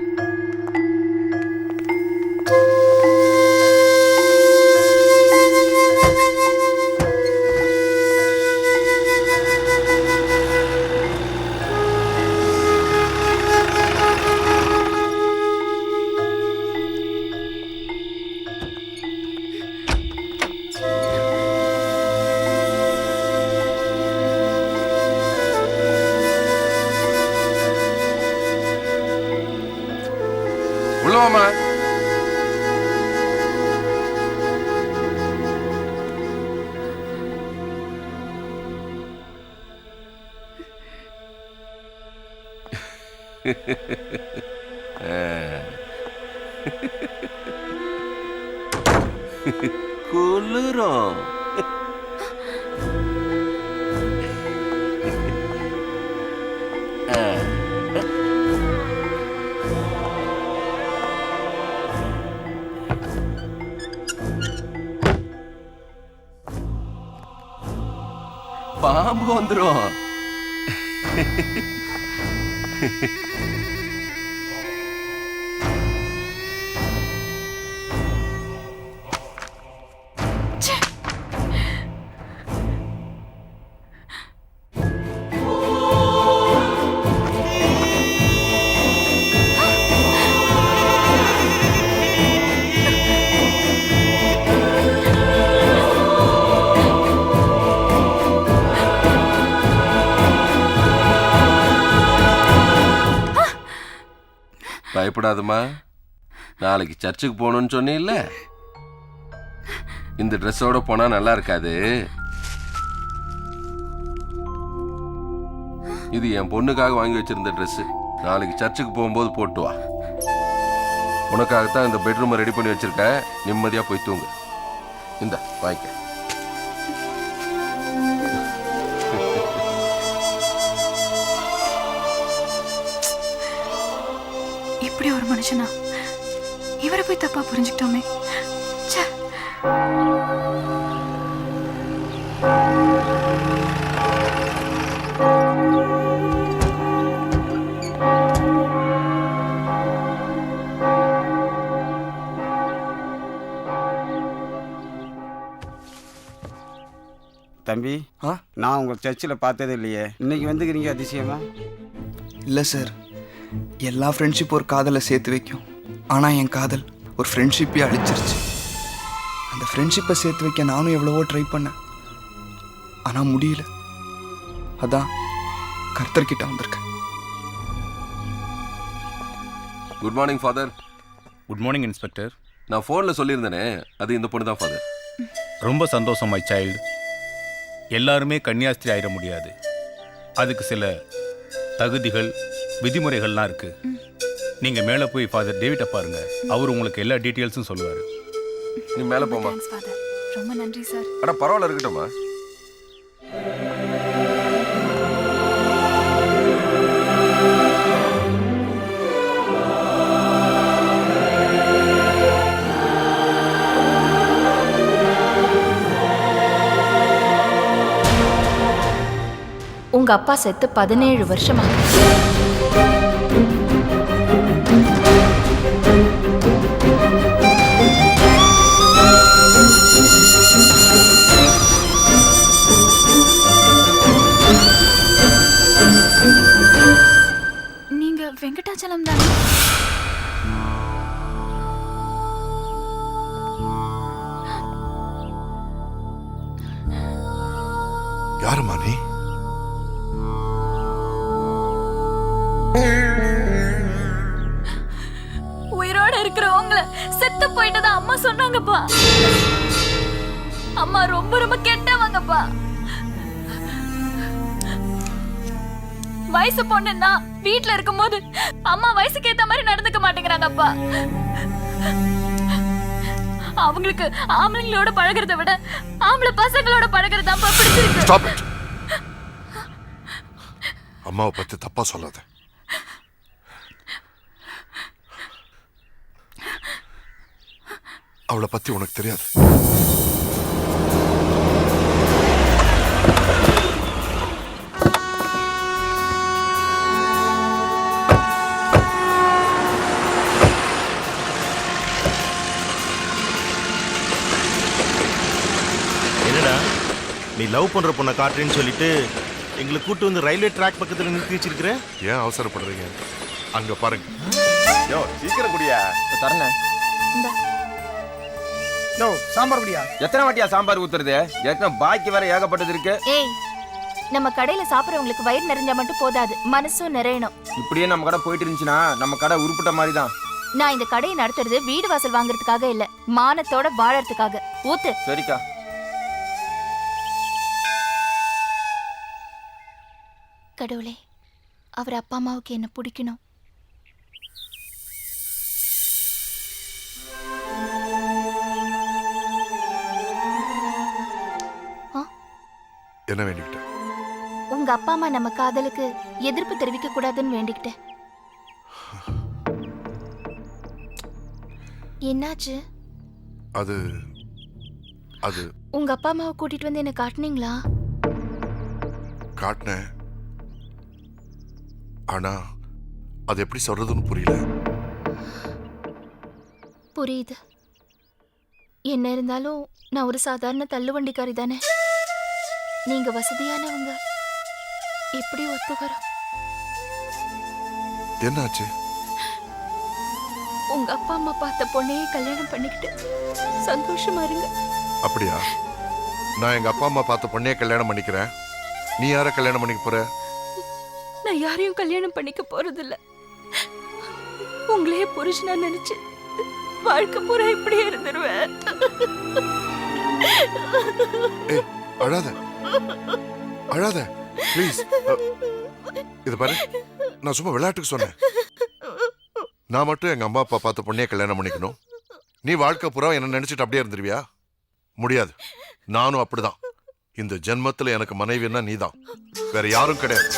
உள்ளவாமா. குளிரும். பாம்பு வந்துரும். பயப்படாதம்மா. நாளைக்கு சர்ச்சுக்கு போகணும்னு சொன்னீல்ல, இந்த ட்ரெஸ்ஸோட போனா நல்லா இருக்காது. இது என் பொண்ணுக்காக வாங்கி வச்சிருந்த ட்ரெஸ். நாளைக்கு சர்ச்சுக்கு போகும்போது போட்டு வா. உனக்காகத்தான் இந்த பெட்ரூமை ரெடி பண்ணி வச்சிருக்க. நிம்மதியா போய் தூங்கு. இந்த வாங்கிக்க. இப்படி ஒரு மனுஷனா? இவரை போய் தப்பா புரிஞ்சுக்கிட்டோமே. தம்பி, நான் உங்கள் சர்ச்சில் பார்த்ததே இல்லையே, இன்னைக்கு வந்துக்கிறீங்க அதிசயமா? இல்லை சார், எல்லா ஃப்ரெண்ட்ஷிப் ஒரு காதலை சேர்த்து வைக்கும். ஆனால் என் காதல் ஒரு ஃப்ரெண்ட்ஷிப்பே அழிச்சிருச்சு. அந்த ஃப்ரெண்ட்ஷிப்பை சேர்த்து வைக்க நானும் எவ்வளவோ ட்ரை பண்ணேன், ஆனால் முடியல. அதான் கர்த்தர்கிட்ட வந்திருக்கேன். Good morning father. Good morning inspector. நான் ஃபோன்ல சொல்லியிருந்தேனே, அது இந்த பொண்ணு தான் ஃபாதர். ரொம்ப சந்தோஷம் மை சைல்டு. எல்லாருமே கன்னியாஸ்திரி ஆயிட முடியாது. அதுக்கு சில தகுதிகள் விதிமுறைகள்லாம் இருக்கு. நீங்க மேலே போய் ஃபாதர் டேவிட்டை பாருங்க. அவர் உங்களுக்கு எல்லா டீட்டெயில்ஸும் சொல்லுவார். நீ மேலே போமா. ரொம்ப நன்றி சார். அட பரவாயில்ல, இருக்கட்டும்மா. உங்க அப்பா செத்து 17 வருஷமா. நீங்க வெங்கடாச்சலம் தானே? யாருமா நீ? உயிரோட இருக்கிற உங்களை செத்து போயிட்டதா அம்மா சொன்னாங்கப்பா. அம்மா ரொம்ப ரொம்ப கெட்டவங்கப்பா. வயசு பொண்ணுன்னா வீட்டுல இருக்கும்போது அம்மா வயசுக்கு ஏத்த மாதிரி நடந்துக்க மாட்டேங்கிறாங்கப்பா. அவங்களுக்கு ஆம்பளைங்களோட பழகிறத விட ஆம்பளை பசங்களோட பழகிறதாப்பா பிடிச்சிருக்கு. அம்மாவை பத்தி தப்பா சொல்லாத. அவளை பத்தி உனக்கு தெரியாது. என்னடா நீ லவ் பண்ற பொண்ணை காட்டுறேன்னு சொல்லிட்டு எங்களை கூட்டு வந்து ரயில்வே ட்ராக் பக்கத்துல நிறுத்தி வச்சிருக்கிற. ஏன் அவசரப்படுறீங்க? அங்க பாருங்க. யோ சீக்கிரம் குடியா. தரணே. நோ சாம்பார் குடியா. எத்தனை வாட்டியா சாம்பார் ஊத்துறது? ஏற்கனவே பாக்கி வேற ஏகப்பட்டது இருக்கு. ஏய், நம்ம கடையில சாப்பிடுறவங்களுக்கு வயிறு நிறைஞ்சா மட்டும் போதாது, மனசும் நிறையணும். இப்படியே நம்ம கடை போயிட்டு இருந்துச்சுன்னா நம்ம கடை உருப்பிட்ட மாதிரி தான். நான் இந்த கடையை நடத்துறது வீடு வாசல் வாங்குறதுக்காக இல்ல, மானத்தோட வாழறதுக்காக. ஊத்து. சரிக்கா. கடவுளே, அவர் அப்பா அம்மாவுக்கு என்ன பிடிக்கணும். என்ன வேண்டிக்கிட்ட? உங்க அப்பா அம்மா நம்ம காதலுக்கு எதிர்ப்பு தெரிவிக்க கூடாதுன்னு வேண்டிக்கிட்டேன். என்னாச்சு? அது அது உங்க அப்பா அம்மாவை கூட்டிட்டு வந்து என்ன காட்டுனீங்களா? காட்டினேன். ஆனா அது எப்படி சொல்றதுன்னு புரியல. புரியுது. என்ன இருந்தாலும் நான் ஒரு சாதாரண தள்ளுவண்டிக்காரி தானே. நீங்க வசதியானவங்க. எப்படி ஒத்து வரும்? என்னாச்சு? உங்க அப்பா அம்மா பார்த்த பொண்ணையே கல்யாணம் பண்ணிக்கிட்டு சந்தோஷமா இருங்க. அப்படியா? நான் எங்க அப்பா அம்மா பார்த்த பொண்ணே கல்யாணம் பண்ணிக்கிறேன். நீ யார கல்யாணம் பண்ணிக்க போற? நான் யாரையும் கல்யாணம் பண்ணிக்க போறதில்ல. உங்களையே புருஷனா நினைச்சு வாழ்க்கை பூரா இப்படியே இருந்துருவேன். அழாத அழாத ப்ளீஸ். இது பாரு, நான் சும்மா விளையாட்டுக்கு சொன்னேன். நான் மட்டும் எங்க அம்மா அப்பா பார்த்த பொண்ணே கல்யாணம் பண்ணிக்கணும். நீ வாழ்க்கை பூரா என்ன நினைச்சிட்டு அப்படியே இருந்துருவியா? முடியாது. நானும் அப்படிதான். இந்த ஜென்மத்துல எனக்கு மனைவின்னா நீதான், வேற யாரும் கிடையாது.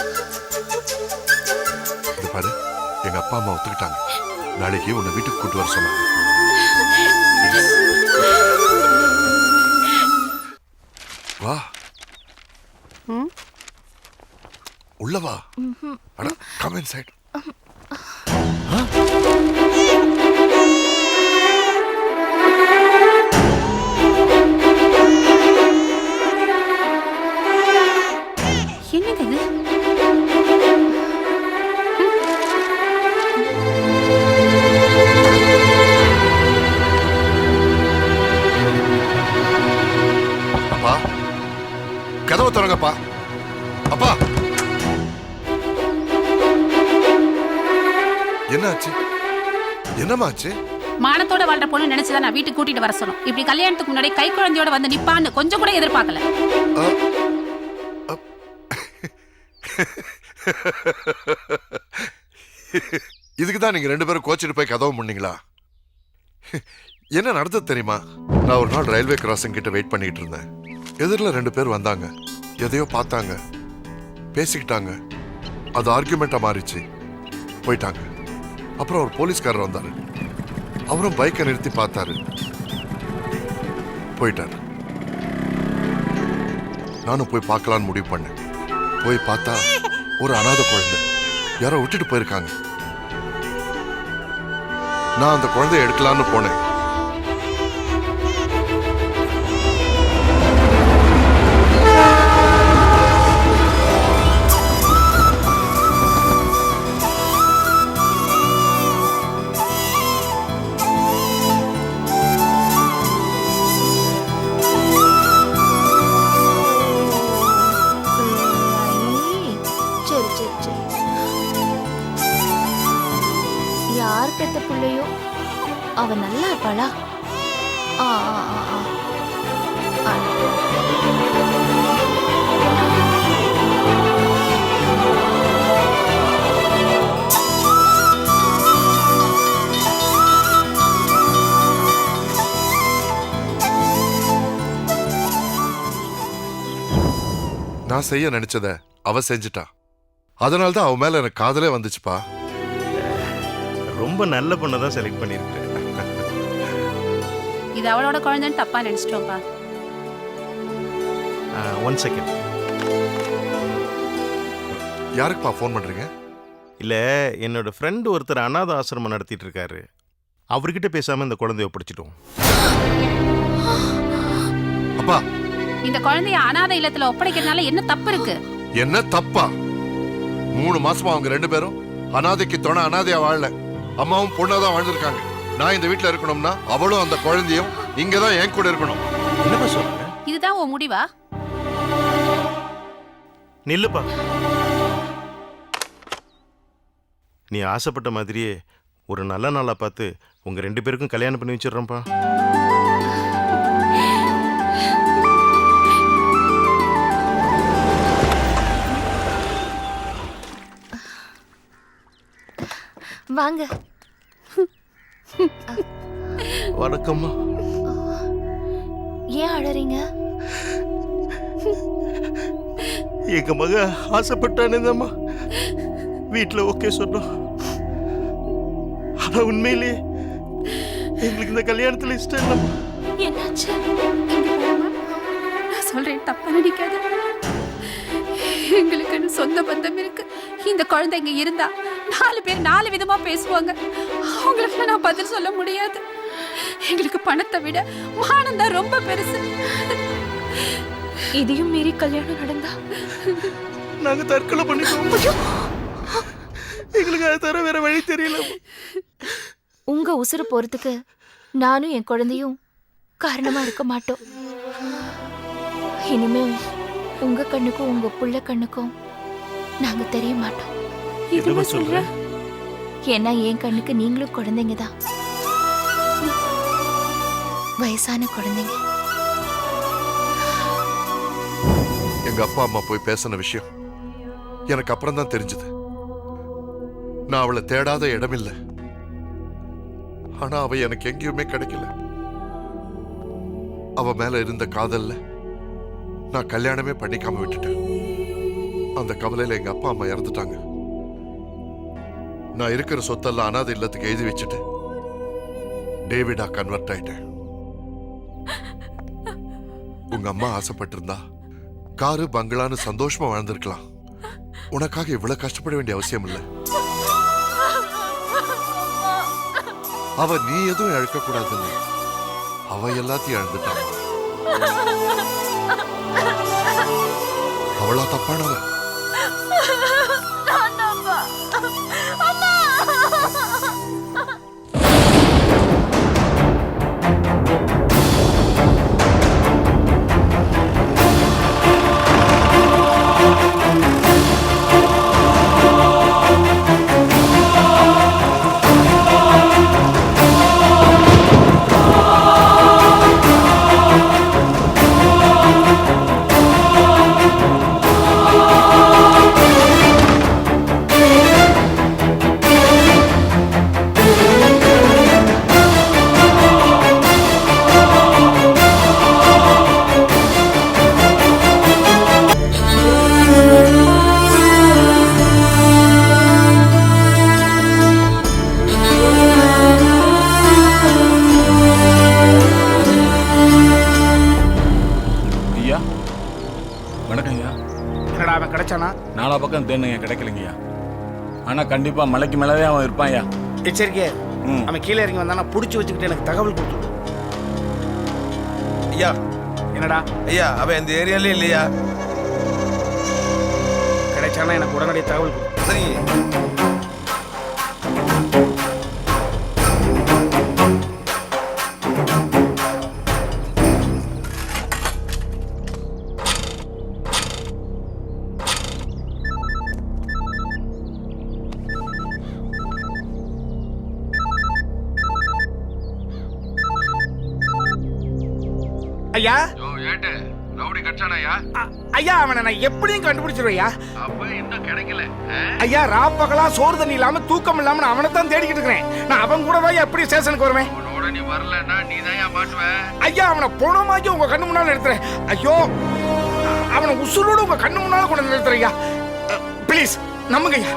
இது பாரு, எங்க அப்பா அம்மா ஒத்துக்கிட்டாங்க. நாளைக்கு உன்னை வீட்டுக்கு கூட்டு வர சொன்னாங்க. வா உள்ள வா. அட கம் இன்சைட். என்னங்க இது? அப்பா கதவை திறங்கப்பா. அப்பா என்னாச்சு? என்னமாச்சு? மானத்தோட வாழ்ற பொண்ணு நினைச்சுதான் நான் வீட்டுக்கு கூட்டிட்டு வர சொன்னோம். இப்படி கல்யாணத்துக்கு முன்னாடி கை குழந்தையோட வந்து நிப்பான்னு கொஞ்சம் கூட எதிர்பார்க்கல. இதுக்கு தான் நீங்க 2 பேரும் கோச்சிட்டு போய் கதவு பண்ணீங்களா? என்ன நடந்தது தெரியுமா? நான் ஒரு நாள் ரயில்வே கிராசிங் கிட்ட வெயிட் பண்ணிட்டு இருந்தேன். எதிரில் 2 பேர் வந்தாங்க. எதையோ பார்த்தாங்க, பேசிக்கிட்டாங்க. அது ஆர்கியூமெண்டா மாறிச்சு, போயிட்டாங்க. அப்புறம் ஒரு போலீஸ்காரர் வந்தாரு. அவரும் பைக்கை நிறுத்தி பார்த்தாரு, போயிட்டாரு. நானும் போய் பார்க்கலான்னு முடிவு பண்ணேன். போய் பார்த்தா ஒரு அனாதை குழந்தை யாரோ விட்டுட்டு போயிருக்காங்க. நான் அந்த குழந்தைய எடுக்கலான்னு போனேன். யார் பெத்த பிள்ளையோ அவ நல்லா இருப்பாளா? நான் செய்ய நினைச்சத அவ செஞ்சுட்டா. அதனால்தான் அவ மேல எனக்கு காதலே வந்துச்சுப்பா. ரொம்ப நல்ல பொண்ணை தான் செலக்ட் பண்ணியிருக்கேன். இது அவளோட குழந்தைன்னு தப்பா நினைச்சிட்டோம்ப்பா. 1 செகண்ட். யாருக்குப்பா ஃபோன் பண்றீங்க? இல்ல, என்னோட ஃப்ரெண்ட் ஒருத்தர் அனாதை ஆசிரமம் நடத்திட்டு இருக்காரு. அவர்கிட்ட பேசாம இந்த குழந்தைய ஒப்படைச்சிட்டோம். அப்பா, இந்த குழந்தைய அனாதை இல்லத்துல ஒப்படைக்கிறதுனால என்ன தப்பு இருக்கு? என்ன தப்பா? 3 மாசமா அவங்க 2 பேரும் அனாதைக்கு துணை அனாதையா வாழல. அம்மாவும் பொண்ணாதான் வாழ்ந்திருக்காங்க. நான் இந்த வீட்டுல இருக்கணும்னா அவளும் அந்த குழந்தையும் இங்கதான் என் கூட இருக்கணும். என்னப்பா சொல்ற? இதுதான் உன் முடிவா? நில்லுப்பா. நீ ஆசைப்பட்ட மாதிரியே ஒரு நல்ல நாளா பார்த்து உங்க 2 பேருக்கும் கல்யாணம் பண்ணி வச்சிடுறேன்ப்பா. வாங்க. வணக்கம்மா. ஏன் அழறீங்க? எங்க மக ஆசைப்பட்டானேதாம்மா வீட்டுல ஓகே சொன்னோம். ஆனா உண்மையிலே எங்களுக்கு இந்த கல்யாணத்துல இஷ்டம் இல்லம்மா. என்னாச்சு? நான் சொல்றேன், தப்பா நினைக்காத. எங்களுக்குன்னு சொந்த பந்தம் இருக்கு. இந்த குழந்தை இங்க இருந்தா 4 பேர் 4 விதமா பேசுவாங்க. அவங்களுக்கு நான் பதில் சொல்ல முடியாது. எங்களுக்கு பணத்தை விட மானம் தான் ரொம்ப பெருசு. இதையும் மீறி கல்யாணம் நடந்தா நாங்க தற்கொலை பண்ணிக்குவோம். எங்களுக்கு அதை தர வேற வழி தெரியல. உங்க உசுறு போறதுக்கு நானும் என் குழந்தையும் காரணமா இருக்க மாட்டோம். இனிமே உங்க கண்ணுக்கும் உங்க புள்ள கண்ணுக்கும் நாங்க தெரிய மாட்டோம். இதுவா சொல்ற? ஏன்னா என் கண்ணுக்கு நீங்களும் குழந்தைங்க தான். வயசான குழந்தைங்க. எங்க அப்பா அம்மா போய் பேசின விஷயம் எனக்கு அப்புறம் தான் தெரிஞ்சது. நான் அவளை தேடாத இடமில்லை. ஆனா அவ எனக்கு எங்கேயுமே கிடைக்கல. அவ மேல இருந்த காதல்ல நான் கல்யாணமே பண்ணிக்காம விட்டுட்டேன். அந்த கவலையில எங்க அப்பா அம்மா இறந்துட்டாங்க. நான் இருக்கிற சொத்தெல்லாம் அனாதை இல்லத்துக்கு எழுதி வச்சுட்டு டேவிடா கன்வெர்ட் ஆயிட்டேன். உங்க அம்மா ஆசைப்பட்டிருந்தா காரு பங்களான்னு சந்தோஷமா வாழ்ந்திருக்கலாம். உனக்காக இவ்வளவு கஷ்டப்பட வேண்டிய அவசியம் இல்லை. அவ நீ எதுவும் இழக்க கூடாதுன்னு அவ எல்லாத்தையும் இழந்துட்டான். அவளா தப்பானவ? ஐயா வணக்கம் ஐயா. என்னடா அவன் கிடைச்சானா? நாலா பக்கம் தேனுங்க கிடைக்கலைங்கய்யா. ஆனா கண்டிப்பா மலைக்கு மேலவே அவன் இருப்பான் ஐயா. எச்சரிக்கை, அவன் கீழே இறங்கி வந்தானா புடிச்சு வச்சுக்கிட்டு எனக்கு தகவல் கொடுத்துடு. ஐயா என்னடா? ஐயா அவன் இந்த ஏரியாலே இல்லையா? கிடைச்சானா எனக்கு உடனடியாக தகவல் கொடு. சரி. ஐயா ஏட்டு ரவுடி கட்சானாயா? ஐயா அவனை நான் எப்படியும் கண்டுபிடிச்சிருவையா. அப்ப இன்னும் கிடைக்கல. ஐயா ராப்பகலா சோறு தண்ணி இல்லாம தூக்கம் இல்லாம நான் அவனை தான் தேடிக்கிட்டு இருக்கிறேன். நான் அவன் கூட தான் எப்படி ஸ்டேஷனுக்கு வருவேன்? உன்னோட நீ வரலன்னா நீ தான் மாட்டுவ. ஐயா அவனை போனமாக்கி உங்க கண்ணு முன்னால நிறுத்துறேன். ஐயோ அவனை உசுரோடு உங்க கண்ணு முன்னால கொண்டு நிறுத்துறேன் ஐயா. ப்ளீஸ் நம்புங்க ஐயா.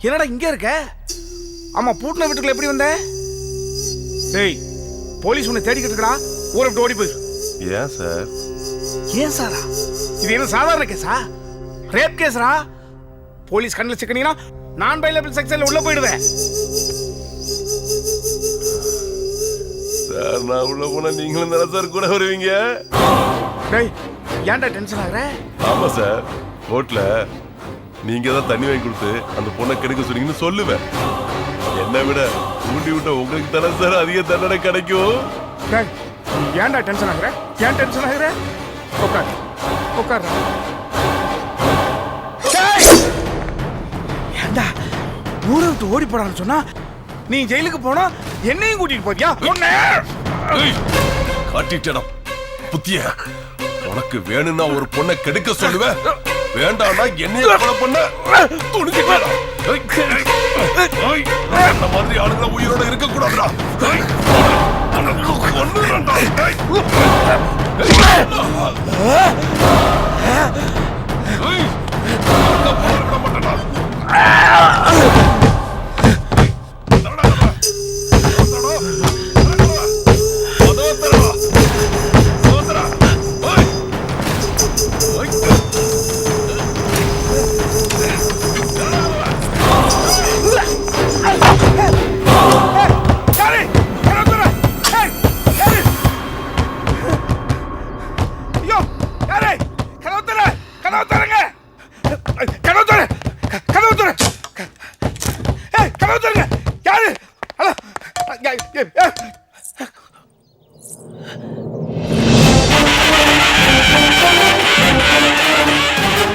என்னடா இங்க இருக்க? ஆமா பூட்டின வீட்டுக்குள்ள எப்படி வந்த? டேய் போலீஸ் உன்னை தேடிக்கிட்டு இருக்கடா. ஊரை விட்டு ஓடி போயிரு. ஏன் சார்? ஏன் சாரா? இது என்ன சாதாரண கேஸா? ரேப் கேஸ்ரா. போலீஸ் கண்ணில் சிக்கனீங்கன்னா நான் பைலபிள் செக்ஷன்ல உள்ள போயிடுவேன். சார் நான் உள்ள போனா நீங்களும் தானே சார் கூட வருவீங்க? டேய் ஏன்டா டென்ஷன் ஆகுற? ஆமா சார், கோர்ட்ல நீங்க தான் தண்ணி வாங்கி கொடுத்து அந்த பொண்ணை கெடுக்க சொன்னீங்கன்னு சொல்லுவேன். என்னை விட ஊண்டி விட்ட உங்களுக்கு தானே சார் அதிக தண்டனை கிடைக்கும். ஏன்டா டென்ஷன் ஆகுற? ஏன் டென்ஷன் ஆகுற? உட்கார் உட்கார். ஏன்டா ஊரை விட்டு ஓடி போடான்னு சொன்னா நீ ஜெயிலுக்கு போனா என்னையும் கூட்டிட்டு போறியா? காட்டிட்டேனா புத்திய? உனக்கு வேணும்னா ஒரு பொண்ணை கெடுக்க சொல்லுவேன், வேண்டாம்னா என்னைய கொலை பண்ண துணிஞ்சிட்டேன். அந்த மாதிரி ஆளுங்க உயிரோட இருக்க கூடாதுடா.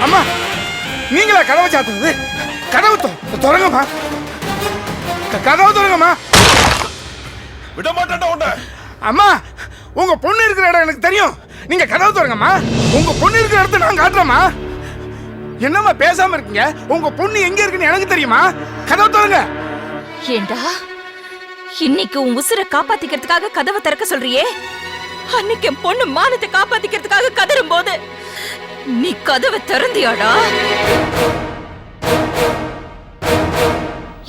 அம்மா நீங்களா கதவை சாத்துறது? கதவு தொடங்கம்மா, கதவு தொடங்கம்மா. விட மாட்டேன்டா உன்னை. அம்மா உங்க பொண்ணு இருக்கிற இடம் எனக்கு தெரியும். நீங்க கதவு தொடங்கம்மா. உங்க பொண்ணு இருக்கிற இடத்த நான் காட்டுறேம்மா. என்னம்மா பேசாம இருக்கீங்க? உங்க பொண்ணு எங்க இருக்குன்னு எனக்கு தெரியுமா? கதவு தொடங்க. ஏண்டா இன்னைக்கு உன் உசுரை காப்பாத்திக்கிறதுக்காக கதவை திறக்க சொல்றியே, அன்னைக்கு என் பொண்ணு மானத்தை காப்பாத்திக்கிறதுக்காக கதறும் போது நீ கதவை திறந்தியாடா?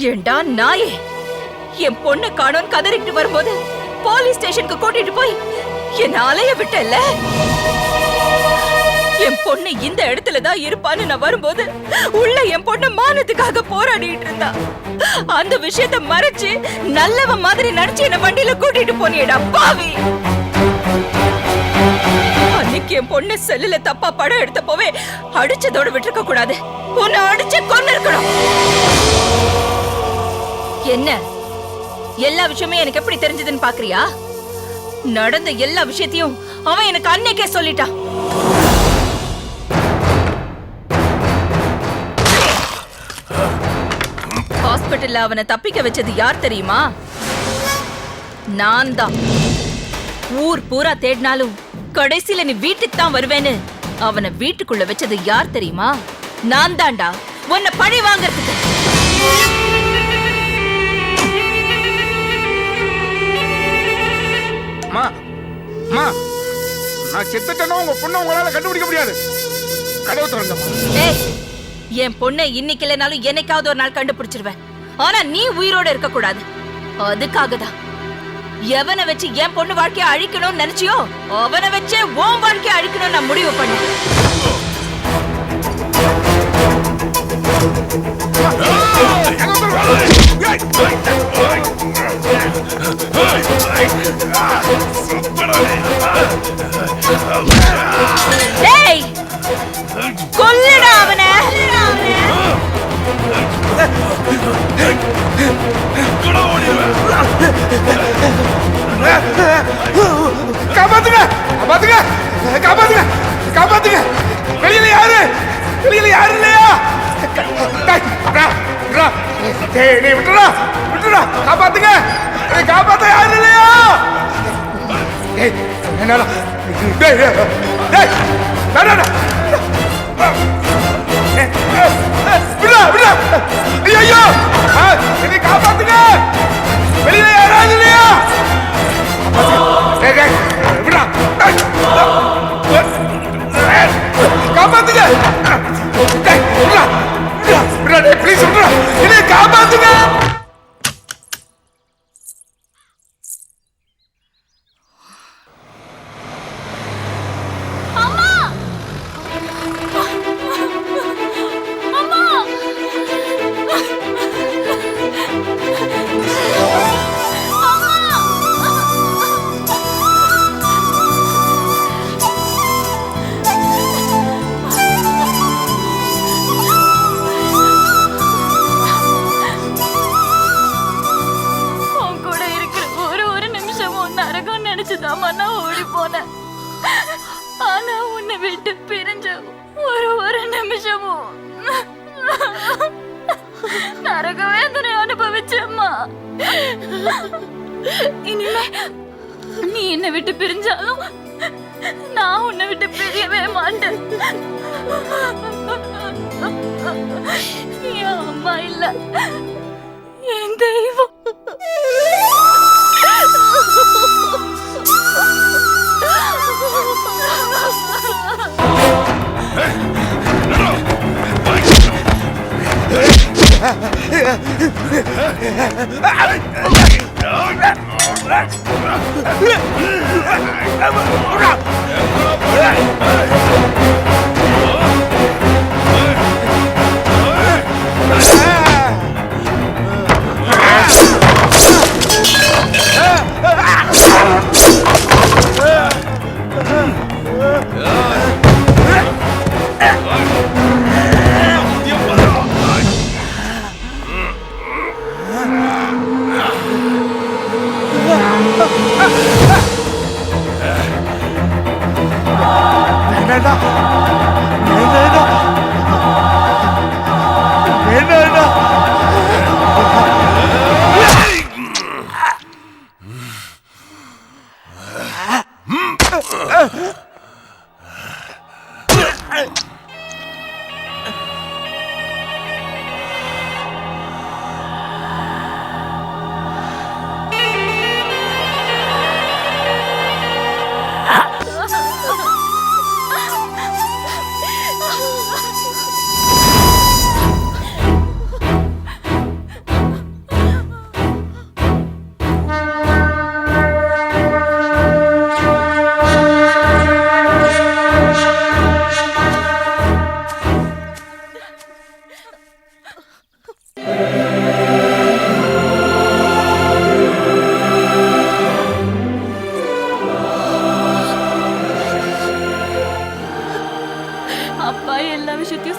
ஏண்டா நாயே, என் பொண்ணு காணோன்னு கதறிட்டு வரும்போது போலீஸ் ஸ்டேஷனுக்கு கூட்டிட்டு போய் என்ன அலைய விட்டல்ல? என் பொண்ணு இந்த இடத்துலதான் இருப்பான்னு நான் வரும்போது உள்ள என் பொண்ணு மானத்துக்காக போராடிட்டு இருந்தா. அந்த விஷயத்த மறைச்சு நல்லவ மாதிரி நடிச்சு என்ன வண்டியில கூட்டிட்டு போனியடா பாவி. அன்னைக்கு என் பொண்ணு செல்லுல தப்பா படம் எடுத்தப்போவே அடிச்சதோட விட்டுருக்க கூடாது. உன்னை அடிச்சு கொன்னு இருக்கணும். என்ன எல்லா விஷயமே எனக்கு எப்படி தெரிஞ்சதுன்னு பாக்குறியா? நடந்த எல்லா விஷயத்தையும் அவன் எனக்கு அன்னைக்கே சொல்லிட்டான். ஹாஸ்பிட்டல்ல அவனை தப்பிக்க வச்சது யார் தெரியுமா? நான் தான். ஊர் பூரா தேடினாலும் கடைசியில நீ வீட்டுக்கு தான் வருவேன்னு அவனை வீட்டுக்குள்ள வச்சது யார் தெரியுமா? நான் தான்டா, உன்னை பழி வாங்கறதுக்கு. நான் செத்துட்டேன்னா உங்க பொண்ணை உங்களால கண்டுபிடிக்க முடியாது. கதவு திறங்கம்மா. ஏய், என் பொண்ணை இன்னைக்கு இல்லைனாலும் என்னைக்காவது ஒரு நாள் கண்டுபிடிச்சிருவேன். ஆனா நீ உயிரோட இருக்க கூடாது. அதுக்காக தான் எவனை வச்சு என் பொண்ணு வாழ்க்கைய அழிக்கணும்னு நினைச்சியோ அவனை வச்சே உன் வாழ்க்கைய அழிக்கணும்னு நான் முடிவு பண்ணேன். டேய், கொல்லுடா அவனை. காப்பாத்துங்க, காப்பாத்துங்க, காப்பாத்துங்க, காப்பாத்துங்க. வெளியில யாரு? வெளியில யாரு இல்லையா? விட்டுடா, விட்டுடா, காப்பாத்துங்க, காப்பாத்த யாரு இல்லையா? என்னால விடா, விடா. ஐயோ, என்னை காப்பாத்துங்க. வெளியில யாராவது இல்லையா? விடா, காப்பாத்துங்க. ப்ளீஸ் விடா, என்னை காப்பாத்துங்க. இனிமே நீ என்னை விட்டு பிரிஞ்சாலும் நான் உன்னை விட்டு பிரியவே மாட்டேன். என் அம்மா இல்ல, என் தெய்வம்.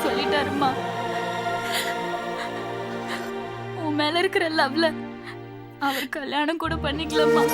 சொல்லிட்டாருமா. உன் மேல இருக்கிற லவ்ல அவர் கல்யாணம் கூட பண்ணிக்கலாமா?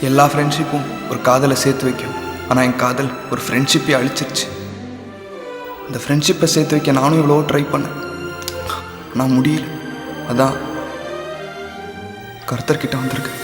எல்லா ஃப்ரெண்ட்ஷிப்பும் ஒரு காதலை சேர்த்து வைக்கும். ஆனால் என் காதல் ஒரு ஃப்ரெண்ட்ஷிப்பை அழிச்சிருச்சு. இந்த ஃப்ரெண்ட்ஷிப்பை சேர்த்து வைக்க நானும் எவ்வளோ ட்ரை பண்ணேன், ஆனால் முடியல. அதான் கர்த்தர்கிட்ட வந்திருக்கேன்.